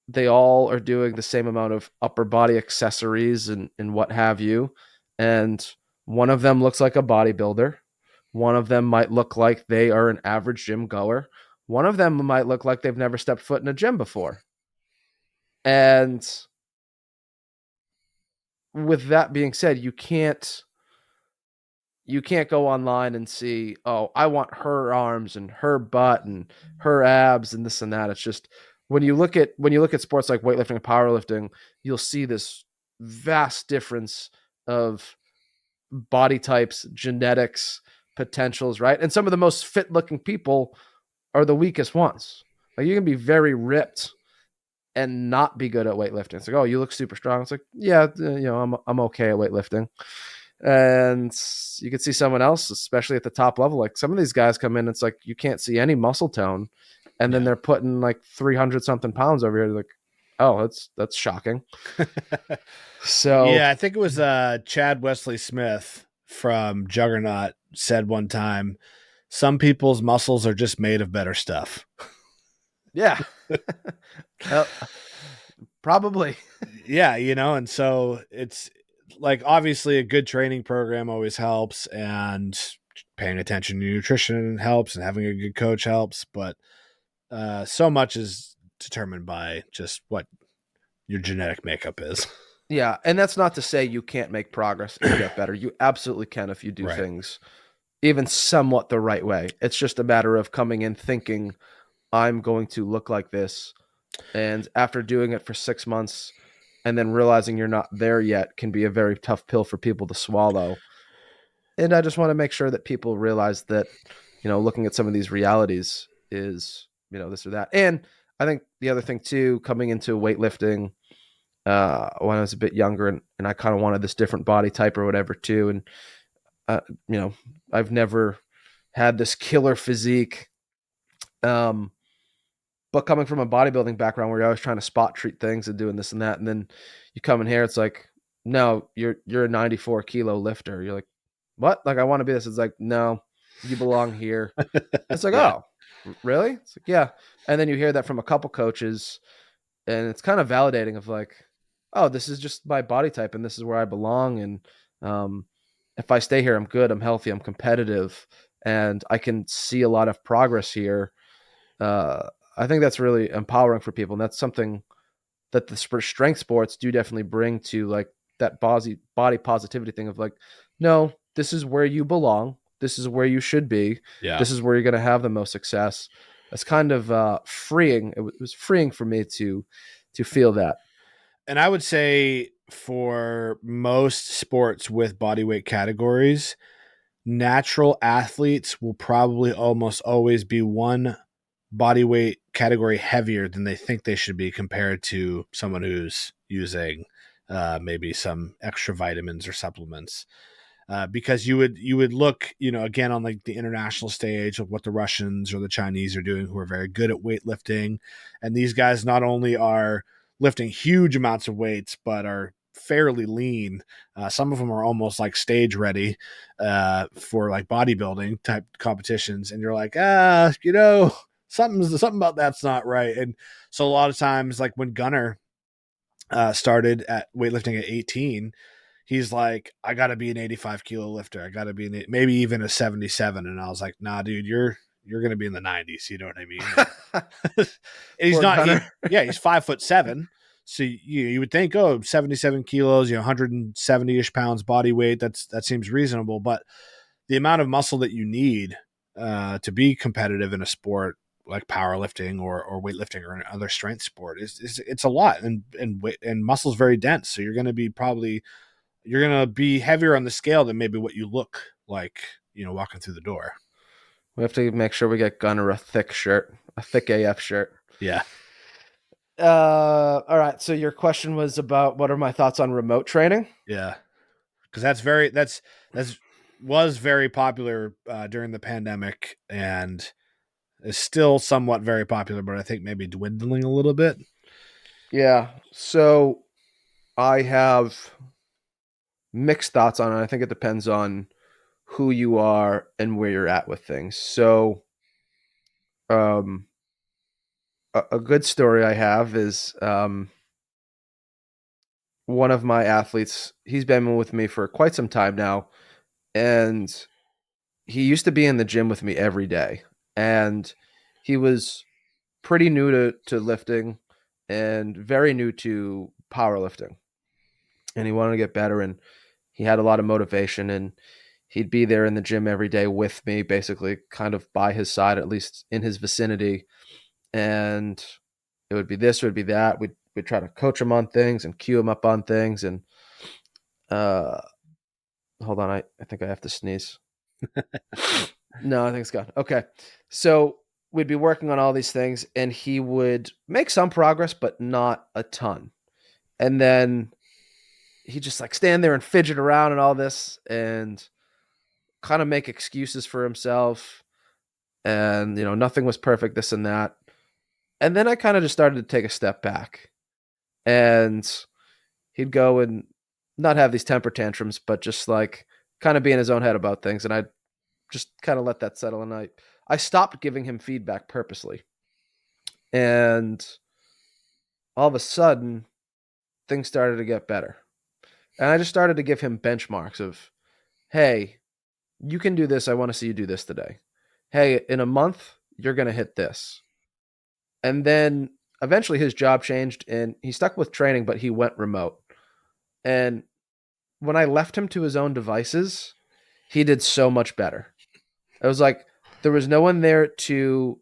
They all are doing the same amount of upper body accessories and what have you. And One of them looks like a bodybuilder. One of them might look like they are an average gym goer. One of them might look like they've never stepped foot in a gym before. And with that being said, you can't go online and see, oh, I want her arms and her butt and her abs and this and that. It's just when you look at sports like weightlifting and powerlifting, you'll see this vast difference of body types, genetics, potentials, right? And some of the most fit looking people are the weakest ones. Like you can be very ripped and not be good at weightlifting. It's like, oh, you look super strong. It's like, yeah, I'm okay at weightlifting. And you can see someone else, especially at the top level. Like some of these guys come in, it's like you can't see any muscle tone, and then Yeah. they're putting like 300 something pounds over here. Like, oh, that's shocking. So Yeah, I think it was Chad Wesley Smith from Juggernaut said one time, some people's muscles are just made of better stuff. yeah, uh, probably. Yeah, and so it's like obviously a good training program always helps, and paying attention to nutrition helps, and having a good coach helps, but so much is determined by just what your genetic makeup is. Yeah, and that's not to say you can't make progress and get better. You absolutely can if you do Right. things even somewhat the right way. It's just a matter of coming in thinking I'm going to look like this, and after doing it for 6 months and then realizing you're not there yet can be a very tough pill for people to swallow. And I just want to make sure that people realize that, looking at some of these realities is, this or that. And I think the other thing too, coming into weightlifting, when I was a bit younger, and I kind of wanted this different body type or whatever too. And, uh, you know, I've never had this killer physique. Um, but coming from a bodybuilding background where you're always trying to spot treat things and doing this and that, and then you come in here, it's like, no, you're a 94 kilo lifter. You're like, what? Like I want to be this. It's like, no, you belong here. It's like, Yeah. oh, really? It's like, yeah. And then you hear that from a couple coaches, and it's kind of validating of like, oh, this is just my body type, and this is where I belong. And um, if I stay here, I'm good, I'm healthy, I'm competitive, and I can see a lot of progress here. Uh, I think that's really empowering for people, and that's something that the strength sports do definitely bring to like that body positivity thing of like, no, this is where you belong. This is where you should be. Yeah. This is where you're going to have the most success. It's kind of freeing. It was freeing for me to feel that. And I would say for most sports with bodyweight categories, natural athletes will probably almost always be one bodyweight category heavier than they think they should be compared to someone who's using maybe some extra vitamins or supplements. Because you would look, again on like the international stage of what the Russians or the Chinese are doing, who are very good at weightlifting, and these guys not only are lifting huge amounts of weights, but are fairly lean. Some of them are almost like stage ready for like bodybuilding type competitions, and you're like, something about that's not right. And so a lot of times, like when Gunnar started at weightlifting at 18, he's like, I got to be an 85 kilo lifter. I got to be maybe even a 77. And I was like, nah, dude, you're going to be in the 90s. You know what I mean? And he's Poor not, Gunner. yeah, he's 5'7". So you would think, oh, 77 kilos, 170 ish pounds body weight. That seems reasonable. But the amount of muscle that you need to be competitive in a sport like powerlifting or weightlifting or another strength sport is it's a lot, and muscle's very dense. So you're gonna be heavier on the scale than maybe what you look like, walking through the door. We have to make sure we get Gunner a thick shirt, a thick AF shirt. Yeah, All right. So your question was about what are my thoughts on remote training? yeah, because that's was very popular during the pandemic, and is still somewhat very popular, but I think maybe dwindling a little bit. Yeah. So I have mixed thoughts on it. I think it depends on who you are and where you're at with things. So, um, a good story I have is one of my athletes. He's been with me for quite some time now. and he used to be in the gym with me every day, and he was pretty new to lifting and very new to powerlifting, and he wanted to get better, and he had a lot of motivation, and he'd be there in the gym every day with me, basically kind of by his side, at least in his vicinity. And it would be this, it would be that. We'd try to coach him on things and cue him up on things. And uh, hold on, I think I have to sneeze. No, I think it's gone. Okay. So we'd be working on all these things, and he would make some progress, but not a ton. And then he just like stand there and fidget around and all this and kind of make excuses for himself. And, nothing was perfect, this and that. And then I kind of just started to take a step back, and he'd go and not have these temper tantrums, but just like kind of be in his own head about things. And I just kind of let that settle. And I stopped giving him feedback purposely. And all of a sudden, things started to get better. And I just started to give him benchmarks of, hey, you can do this. I want to see you do this today. Hey, in a month, you're going to hit this. And then eventually his job changed and he stuck with training, but he went remote. And when I left him to his own devices, he did so much better. It was like there was no one there to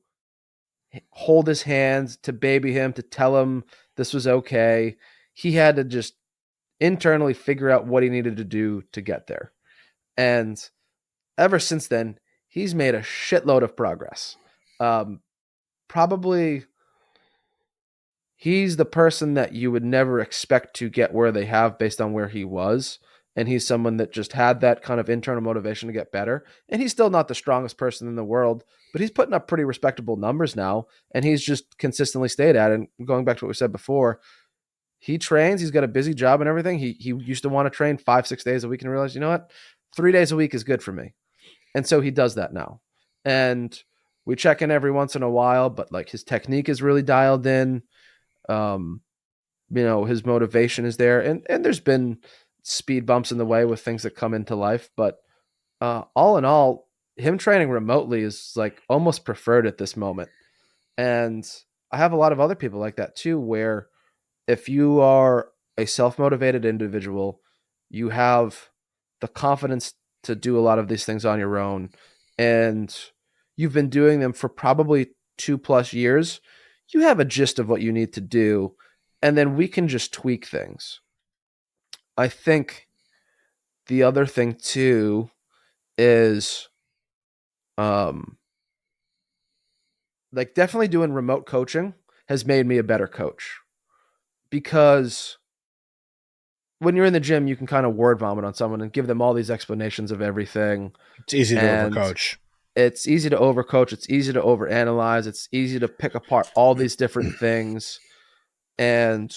hold his hands, to baby him, to tell him this was okay. He had to just internally figure out what he needed to do to get there. And ever since then, he's made a shitload of progress. Probably he's the person that you would never expect to get where they have based on where he was. And he's someone that just had that kind of internal motivation to get better. And he's still not the strongest person in the world, but he's putting up pretty respectable numbers now. And he's just consistently stayed at it. And going back to what we said before, he trains, he's got a busy job and everything. He used to want to train 5-6 days a week and realize, you know what? 3 days a week is good for me. And so he does that now. And we check in every once in a while, but like his technique is really dialed in. His motivation is there, and there's been speed bumps in the way with things that come into life, but all in all, him training remotely is like almost preferred at this moment. And I have a lot of other people like that too, where if you are a self-motivated individual, you have the confidence to do a lot of these things on your own, and you've been doing them for probably 2+ years, you have a gist of what you need to do, and then we can just tweak things. I think the other thing too is like definitely doing remote coaching has made me a better coach, because when you're in the gym, you can kind of word vomit on someone and give them all these explanations of everything. It's easy to And overcoach. it's easy to overcoach. It's easy to overanalyze. It's easy to pick apart all these different things. And,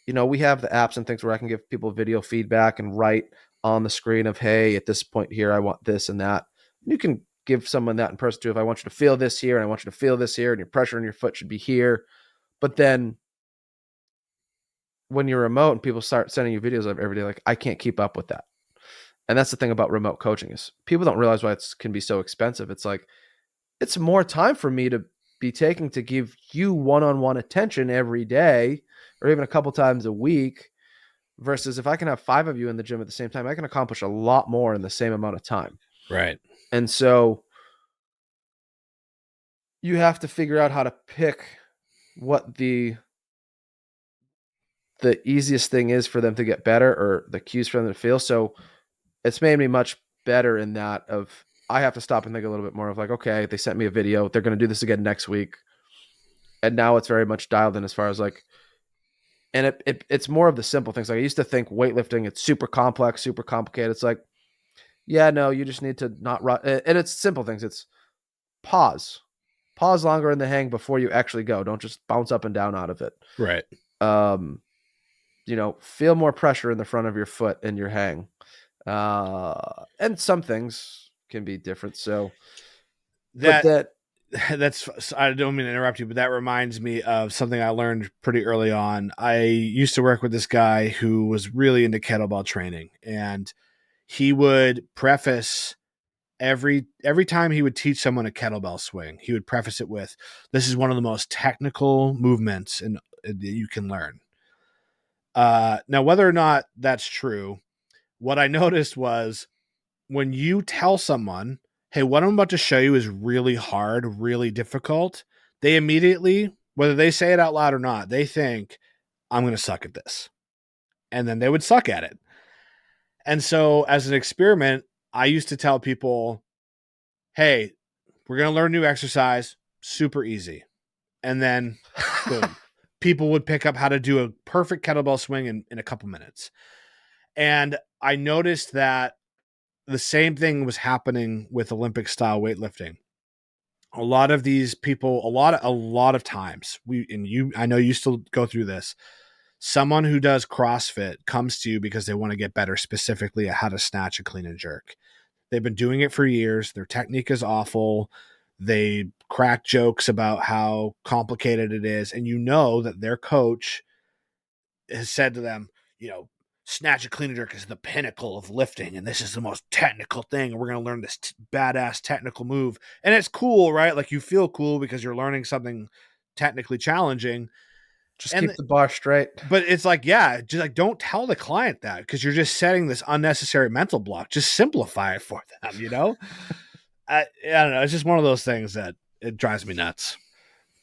we have the apps and things where I can give people video feedback and write on the screen of, hey, at this point here, I want this and that. You can give someone that in person too. If I want you to feel this here and I want you to feel this here and your pressure in your foot should be here. But then when you're remote and people start sending you videos of every day, like I can't keep up with that. And that's the thing about remote coaching is people don't realize why it can be so expensive. It's like, it's more time for me to be taking to give you one-on-one attention every day or even a couple times a week versus if I can have 5 of you in the gym at the same time, I can accomplish a lot more in the same amount of time. Right. And so you have to figure out how to pick what the easiest thing is for them to get better or the cues for them to feel. So it's made me much better in that of I have to stop and think a little bit more of like, okay, they sent me a video. They're going to do this again next week. And now it's very much dialed in as far as like, and it's more of the simple things. Like I used to think weightlifting, it's super complex, super complicated. It's like, yeah, no, you just need to not run. And it's simple things. It's pause longer in the hang before you actually go. Don't just bounce up and down out of it. Right. Feel more pressure in the front of your foot in your hang. And some things can be different. So that's I don't mean to interrupt you, but that reminds me of something I learned pretty early on. I used to work with this guy who was really into kettlebell training, and he would preface every time he would teach someone a kettlebell swing, he would preface it with, "This is one of the most technical movements that you can learn." Now, whether or not that's true, what I noticed was when you tell someone, "Hey, what I'm about to show you is really hard, really difficult," they immediately, whether they say it out loud or not, they think, "I'm going to suck at this." And then they would suck at it. And so, as an experiment, I used to tell people, "Hey, we're going to learn a new exercise, super easy." And then, boom, people would pick up how to do a perfect kettlebell swing in a couple minutes. And I noticed that the same thing was happening with Olympic style weightlifting. A lot of these people, a lot of times, I know you still go through this. Someone who does CrossFit comes to you because they want to get better specifically at how to snatch a clean and jerk. They've been doing it for years. Their technique is awful. They crack jokes about how complicated it is. And you know that their coach has said to them, snatch a clean and jerk is the pinnacle of lifting. And this is the most technical thing. And we're going to learn this badass technical move. And it's cool, right? Like you feel cool because you're learning something technically challenging. Just And keep the bar straight. But it's like, yeah, just like don't tell the client that because you're just setting this unnecessary mental block. Just simplify it for them. I don't know. It's just one of those things that it drives me nuts.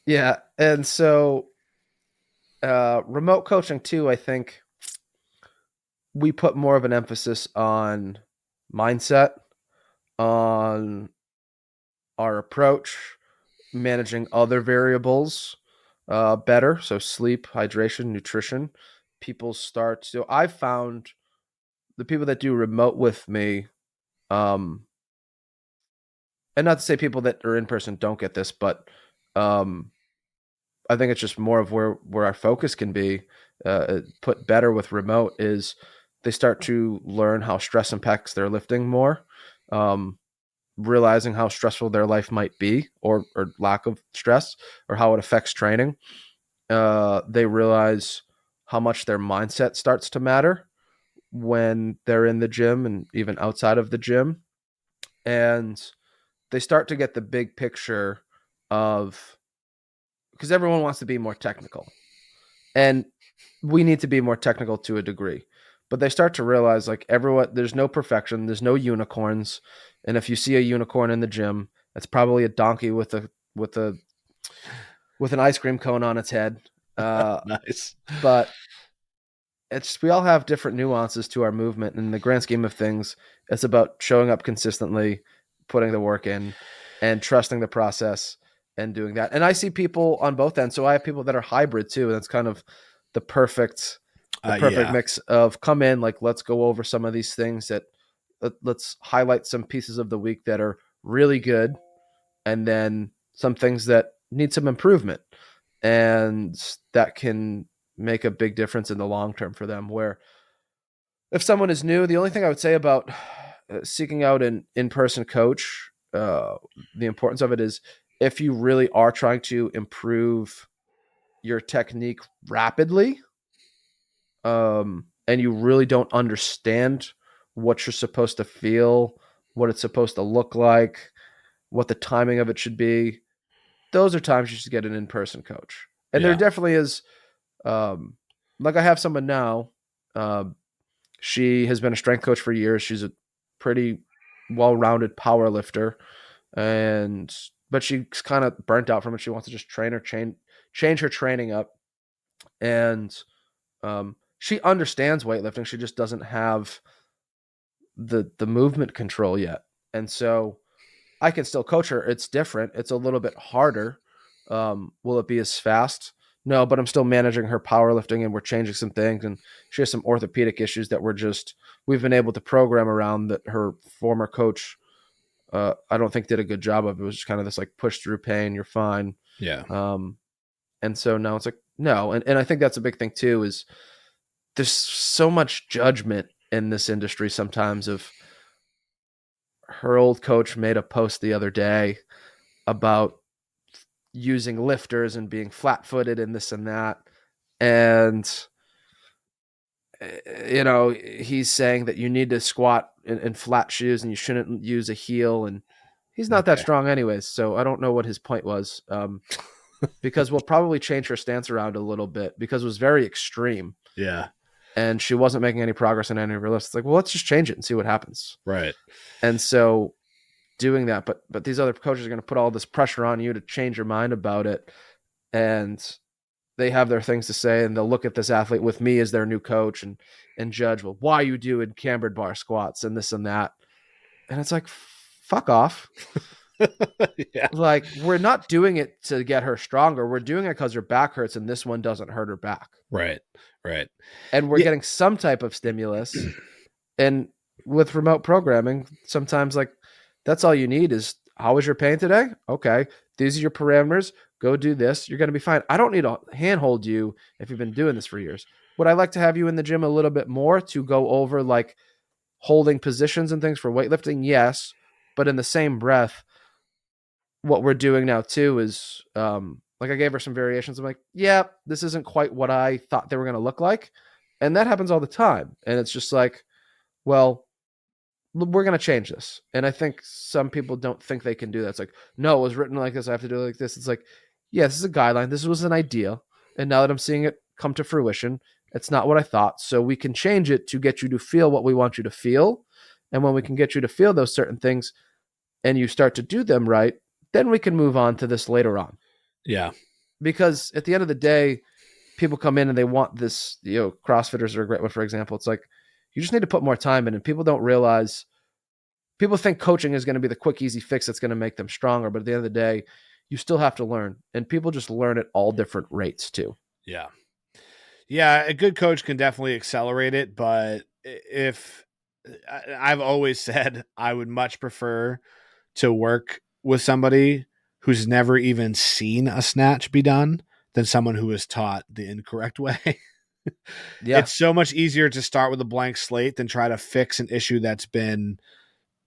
Yeah. And so remote coaching too, I think we put more of an emphasis on mindset, on our approach, managing other variables better. So sleep, hydration, nutrition. People start to, I've found the people that do remote with me, um, and not to say people that are in person don't get this, but um, I think it's just more of where our focus can be put better with remote is they start to learn how stress impacts their lifting more, um, realizing how stressful their life might be or lack of stress or how it affects training. They realize how much their mindset starts to matter when they're in the gym and even outside of the gym. And they start to get the big picture of because everyone wants to be more technical. And we need to be more technical to a degree. But they start to realize like everyone there's no perfection, there's no unicorns. And if you see a unicorn in the gym, it's probably a donkey with an ice cream cone on its head. Nice. But it's we all have different nuances to our movement. And in the grand scheme of things, it's about showing up consistently, putting the work in, and trusting the process and doing that. And I see people on both ends. So I have people that are hybrid too. And that's kind of the perfect Yeah. mix of come in, like let's go over some of these things that let's highlight some pieces of the week that are really good, and then some things that need some improvement, and that can make a big difference in the long term for them. Where if someone is new, the only thing I would say about seeking out an in-person coach, the importance of it is if you really are trying to improve your technique rapidly, and you really don't understand what you're supposed to feel, what it's supposed to look like, what the timing of it should be, those are times you should get an in-person coach. And there Yeah. definitely is, like I have someone now. She has been a strength coach for years. She's a pretty well-rounded power lifter, and but she's kind of burnt out from it. She wants to just change her training up, and she understands weightlifting. She just doesn't have the movement control yet. And so I can still coach her. It's different. It's a little bit harder. Will it be as fast? No, but I'm still managing her powerlifting and we're changing some things. And she has some orthopedic issues that we've been able to program around that her former coach, I don't think did a good job of. It was just kind of this like push through pain. You're fine. Yeah. And so now it's like, no. And I think that's a big thing too, is there's so much judgment in this industry sometimes of her old coach made a post the other day about using lifters and being flat-footed and this and that. And he's saying that you need to squat in flat shoes and you shouldn't use a heel, and he's not that Okay. strong anyways. So I don't know what his point was. Because we'll probably change her stance around a little bit because it was very extreme Yeah. and she wasn't making any progress in any of her lifts. It's like, well, let's just change it and see what happens. Right. And so doing that, but these other coaches are going to put all this pressure on you to change your mind about it, and they have their things to say, and they'll look at this athlete with me as their new coach and judge, well, why you doing cambered bar squats and this and that, and it's like, fuck off. Yeah. Like, we're not doing it to get her stronger. We're doing it because her back hurts, and this one doesn't hurt her back. Right. Right. And we're Yeah. getting some type of stimulus. And with remote programming, sometimes like that's all you need is, how was your pain today? Okay. These are your parameters. Go do this. You're going to be fine. I don't need to handhold you if you've been doing this for years. Would I like to have you in the gym a little bit more to go over like holding positions and things for weightlifting? Yes. But in the same breath, what we're doing now too is like I gave her some variations. I'm like, yeah, this isn't quite what I thought they were going to look like. And that happens all the time. And it's just like, well, we're going to change this. And I think some people don't think they can do that. It's like, no, it was written like this. I have to do it like this. It's like, yeah, this is a guideline. This was an idea. And now that I'm seeing it come to fruition, it's not what I thought. So we can change it to get you to feel what we want you to feel. And when we can get you to feel those certain things and you start to do them right, then we can move on to this later on. Yeah. Because at the end of the day, people come in and they want this, CrossFitters are a great one, for example. It's like, you just need to put more time in, and people don't realize, people think coaching is going to be the quick, easy fix that's going to make them stronger. But at the end of the day, you still have to learn, and people just learn at all different rates too. Yeah. Yeah. A good coach can definitely accelerate it. But if I've always said I would much prefer to work with somebody who's never even seen a snatch be done than someone who is taught the incorrect way. Yeah. It's so much easier to start with a blank slate than try to fix an issue that's been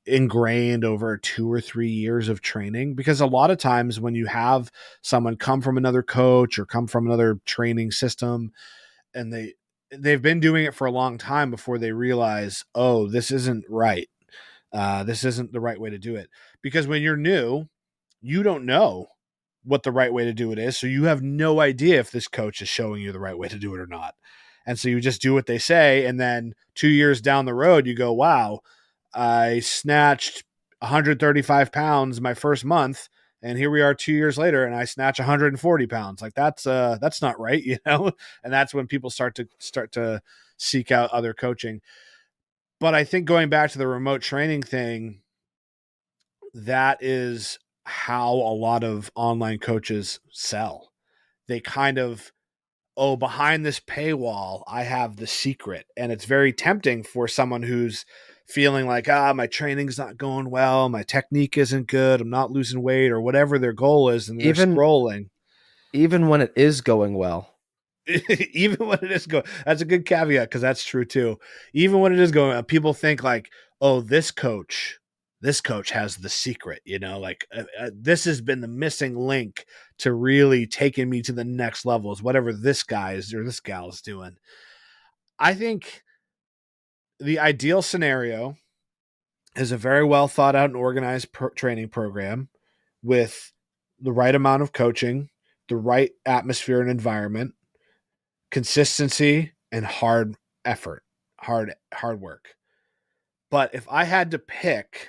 ingrained over 2 or 3 years of training. Because a lot of times when you have someone come from another coach or come from another training system, and they've been doing it for a long time before they realize, oh, this isn't right. This isn't the right way to do it. Because when you're new, you don't know what the right way to do it is. So you have no idea if this coach is showing you the right way to do it or not. And so you just do what they say. And then 2 years down the road, you go, wow, I snatched 135 pounds my first month. And here we are 2 years later, and I snatch 140 pounds. Like that's not right, And that's when people start to seek out other coaching. But I think going back to the remote training thing, that is how a lot of online coaches sell. They kind of, oh, behind this paywall, I have the secret. And it's very tempting for someone who's feeling like, my training's not going well, my technique isn't good, I'm not losing weight, or whatever their goal is, and they're Even scrolling. even when it is going well. Even when it is going, that's a good caveat, because that's true too. Even when it is going, people think like, oh, this coach has the secret, like this has been the missing link to really taking me to the next levels, whatever this guy is or this gal is doing. I think the ideal scenario is a very well thought out and organized training program with the right amount of coaching, the right atmosphere and environment, consistency, and hard effort, hard work. But if I had to pick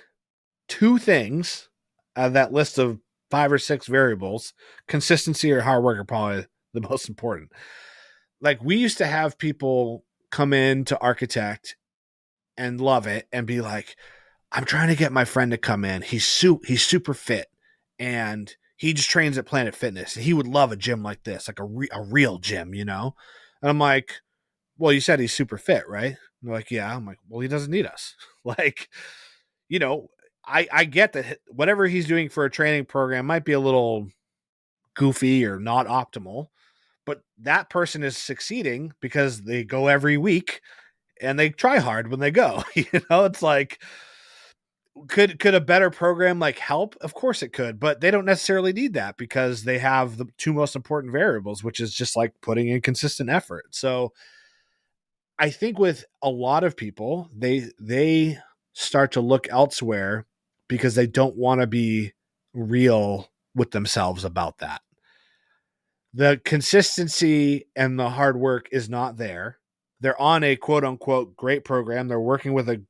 two things out of that list of 5 or 6 variables, consistency or hard work are probably the most important. Like, we used to have people come in to Arkitect and love it and be like, I'm trying to get my friend to come in. He's super fit, and he just trains at Planet Fitness. And he would love a gym like this, like a real gym, And I'm like, well, you said he's super fit, right? And they're like, yeah. I'm like, well, he doesn't need us. Like, I get that whatever he's doing for a training program might be a little goofy or not optimal, but that person is succeeding because they go every week and they try hard when they go. It's like, could a better program like help? Of course it could, but they don't necessarily need that because they have the two most important variables, which is just like putting in consistent effort. So I think with a lot of people, they start to look elsewhere because they don't want to be real with themselves about that. The consistency and the hard work is not there. They're on a quote unquote great program. They're working with a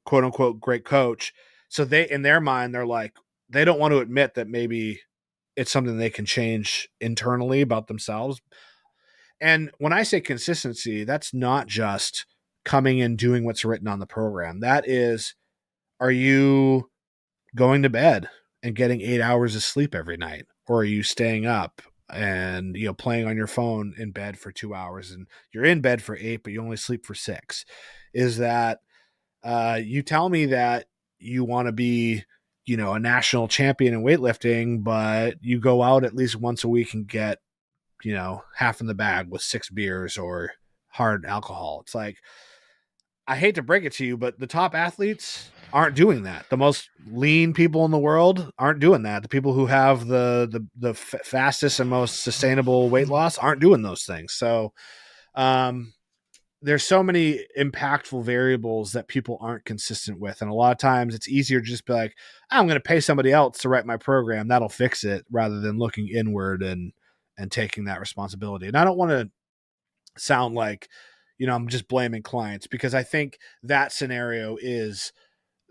quote unquote great coach. So they, in their mind, they're like, they don't want to admit that maybe it's something they can change internally about themselves. And when I say consistency, that's not just coming and doing what's written on the program. That is, are you going to bed and getting 8 hours of sleep every night? Or are you staying up and playing on your phone in bed for 2 hours, and you're in bed for 8, but you only sleep for 6? Is that you tell me that you want to be a national champion in weightlifting, but you go out at least once a week and get half in the bag with 6 beers or hard alcohol. It's like, I hate to break it to you, but the top athletes aren't doing that. The most lean people in the world aren't doing that. The people who have the fastest and most sustainable weight loss aren't doing those things. So there's so many impactful variables that people aren't consistent with. And a lot of times it's easier to just be like, I'm going to pay somebody else to write my program. That'll fix it, rather than looking inward and taking that responsibility. And I don't want to sound like, I'm just blaming clients, because I think that scenario is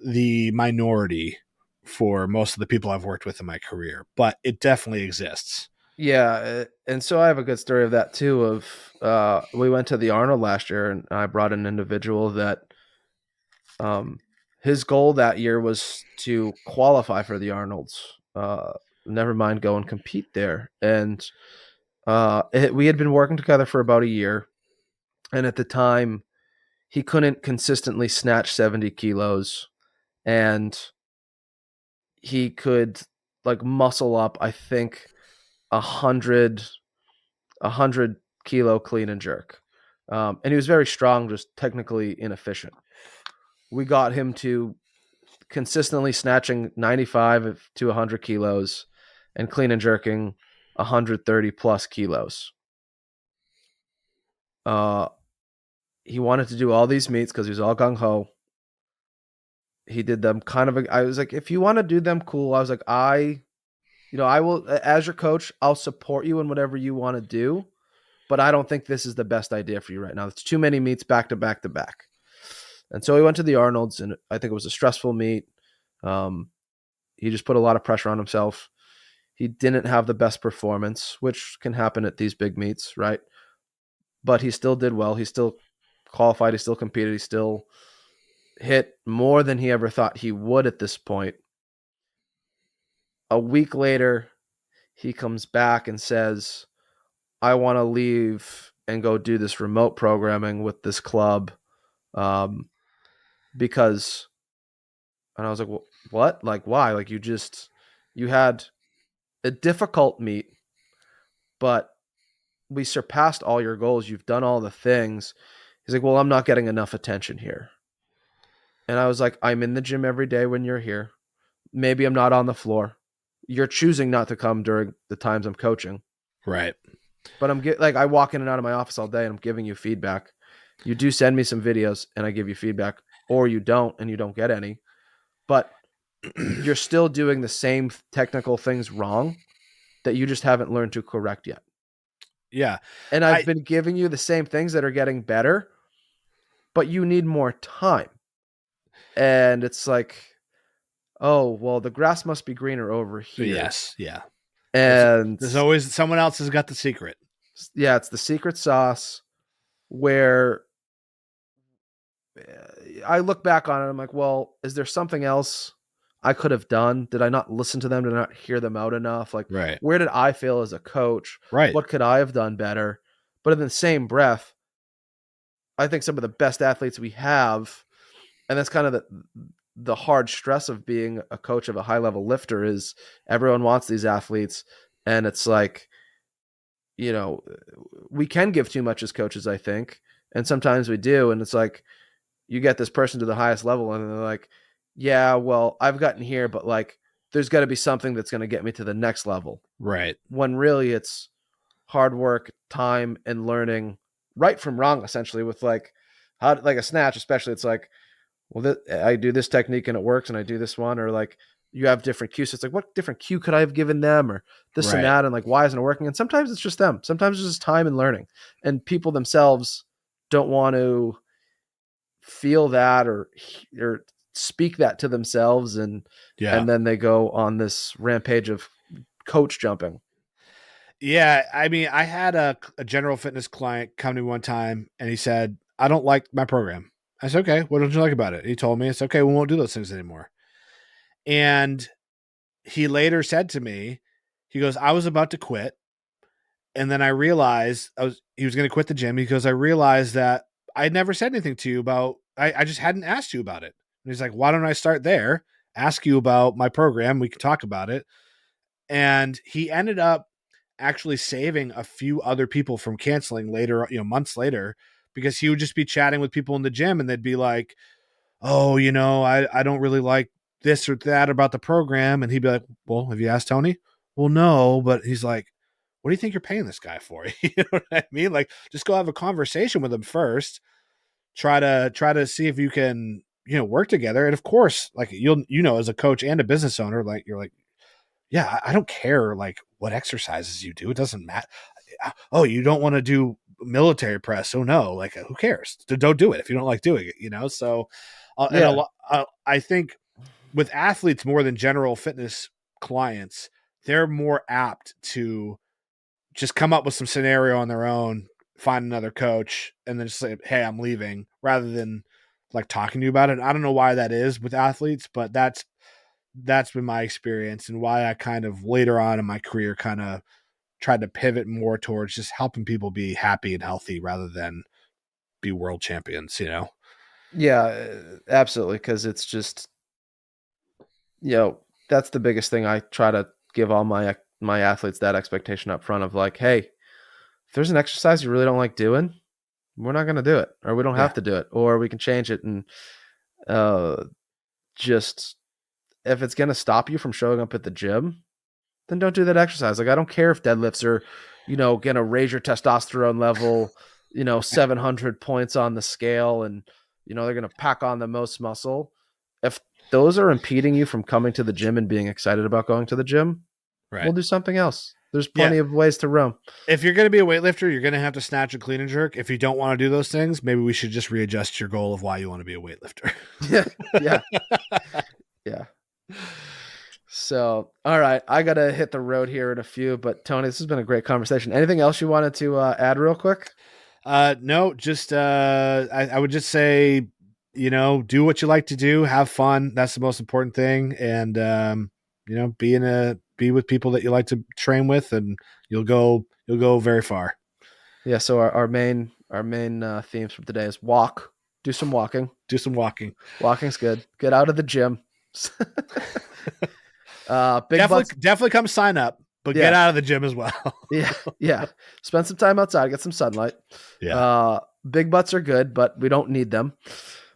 the minority for most of the people I've worked with in my career, but it definitely exists. Yeah, and so I have a good story of that too. We went to the Arnold last year, and I brought an individual that um, his goal that year was to qualify for the Arnold's. Never mind go and compete there. And we had been working together for about a year, and at the time, he couldn't consistently snatch 70 kilos, and he could like muscle up, I think, a hundred a 100 kilo clean and jerk. And he was very strong, just technically inefficient. We got him to consistently snatching 95 to 100 kilos and clean and jerking 130 plus kilos. Uh, he wanted to do all these meets because he was all gung ho. He did them kind of. I was like, if you want to do them, cool. I was like, I will, as your coach, I'll support you in whatever you want to do, but I don't think this is the best idea for you right now. It's too many meets back to back to back. And so he went to the Arnold's, and I think it was a stressful meet. He just put a lot of pressure on himself. He didn't have the best performance, which can happen at these big meets, right? But he still did well. He still qualified. He still competed. He still hit more than he ever thought he would at this point. A week later, he comes back and says, I want to leave and go do this remote programming with this club because, and I was like, well, what? Like, why? Like, you had a difficult meet, but we surpassed all your goals. You've done all the things. He's like, well, I'm not getting enough attention here. And I was like, I'm in the gym every day when you're here. Maybe I'm not on the floor. You're choosing not to come during the times I'm coaching. Right. But I walk in and out of my office all day and I'm giving you feedback. You do send me some videos and I give you feedback, or you don't and you don't get any. But you're still doing the same technical things wrong that you just haven't learned to correct yet. Yeah. And I've been giving you the same things that are getting better, but you need more time. And it's like, oh, well, the grass must be greener over here. Yes. Yeah. And there's always someone else has got the secret. Yeah, it's the secret sauce where I look back on it. I'm like, well, is there something else I could have done? Did I not listen to them? Did I not hear them out enough? Like, right. Where did I fail as a coach? Right. What could I have done better? But in the same breath, I think some of the best athletes we have, and that's kind of the hard stress of being a coach of a high level lifter, is everyone wants these athletes. And it's like, we can give too much as coaches, I think. And sometimes we do. And it's like, you get this person to the highest level and they're like, yeah, well, I've gotten here, but like, there's got to be something that's going to get me to the next level. Right. When really it's hard work, time, and learning right from wrong, essentially, with like how, like a snatch, especially, it's like, well, I do this technique and it works, and I do this one, or like you have different cues. So it's like, what different cue could I have given them, or this and Right. that, and like, why isn't it working? And sometimes it's just them. Sometimes it's just time and learning, and people themselves don't want to feel that or speak that to themselves, and Yeah. then they go on this rampage of coach jumping. Yeah. I mean, I had a general fitness client come to me one time and he said, I don't like my program. I said, okay, what don't you like about it? He told me, it's okay, we won't do those things anymore. And he later said to me, he goes, I was about to quit. And then I realized he was going to quit the gym because I realized that I had never said anything to you about, I just hadn't asked you about it. And he's like, why don't I start there? Ask you about my program. We can talk about it. And he ended up actually saving a few other people from canceling later, months later, because he would just be chatting with people in the gym and they'd be like, oh, I don't really like this or that about the program. And he'd be like, well, have you asked Tony? Well, no, but he's like, what do you think you're paying this guy for? You know what I mean? Like, just go have a conversation with him first. Try to see if you can, work together. And of course, like as a coach and a business owner, like you're like, yeah, I don't care like what exercises you do. It doesn't matter. Oh, you don't want to do military press. Oh no, like who cares? Don't do it if you don't like doing it. So, and Yeah. I think with athletes more than general fitness clients, they're more apt to just come up with some scenario on their own, find another coach, and then just say, hey, I'm leaving, rather than like talking to you about it. I don't know why that is with athletes, but that's been my experience, and why I kind of later on in my career kind of tried to pivot more towards just helping people be happy and healthy rather than be world champions. Yeah, absolutely. Because it's just, that's the biggest thing. I try to give all my athletes that expectation up front of like, hey, if there's an exercise you really don't like doing, we're not going to do it, or we don't Yeah. have to do it, or we can change it. And uh, just if it's going to stop you from showing up at the gym, then don't do that exercise. Like, I don't care if deadlifts are, going to raise your testosterone level, 700 points on the scale, and, they're going to pack on the most muscle. If those are impeding you from coming to the gym and being excited about going to the gym, Right. we'll do something else. There's Yeah. plenty of ways to roam. If you're going to be a weightlifter, you're going to have to snatch and clean and jerk. If you don't want to do those things, maybe we should just readjust your goal of why you want to be a weightlifter. Yeah. Yeah. So, all right, I got to hit the road here in a few, but Tony, this has been a great conversation. Anything else you wanted to add real quick? No, just I would just say, do what you like to do, have fun. That's the most important thing. And be with people that you like to train with, and you'll go very far. Yeah. So our main themes from today is walk. Do some walking. Do some walking. Walking's good. Get out of the gym. Big butts. Definitely come sign up, but get out of the gym as well. Yeah. Spend some time outside, get some sunlight. Yeah. Big butts are good, but we don't need them.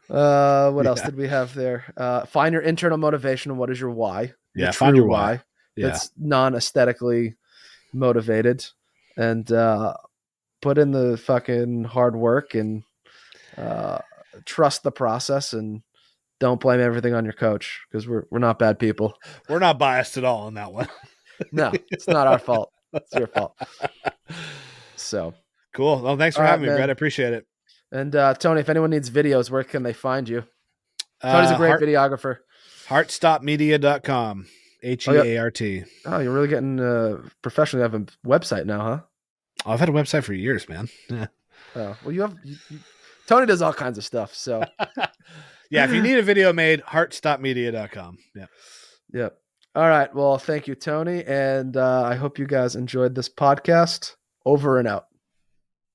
What else did we have there? Find your internal motivation and what is your why? Yeah, find your why. Yeah. That's non-aesthetically motivated, and put in the fucking hard work, and trust the process, and don't blame everything on your coach, because we're not bad people. We're not biased at all on that one. No, it's not our fault. It's your fault. So cool. Well, thanks for having me, Brett. I appreciate it. And Tony, if anyone needs videos, where can they find you? Tony's a great videographer. Heartstopmedia.com. HEART. Oh, you're really getting professional. You have a website now, huh? Oh, I've had a website for years, man. Yeah. Oh, well, Tony does all kinds of stuff. So yeah, if you need a video made, heartstopmedia.com. Yeah. Yep. All right. Well, thank you, Tony. And I hope you guys enjoyed this podcast. Over and out.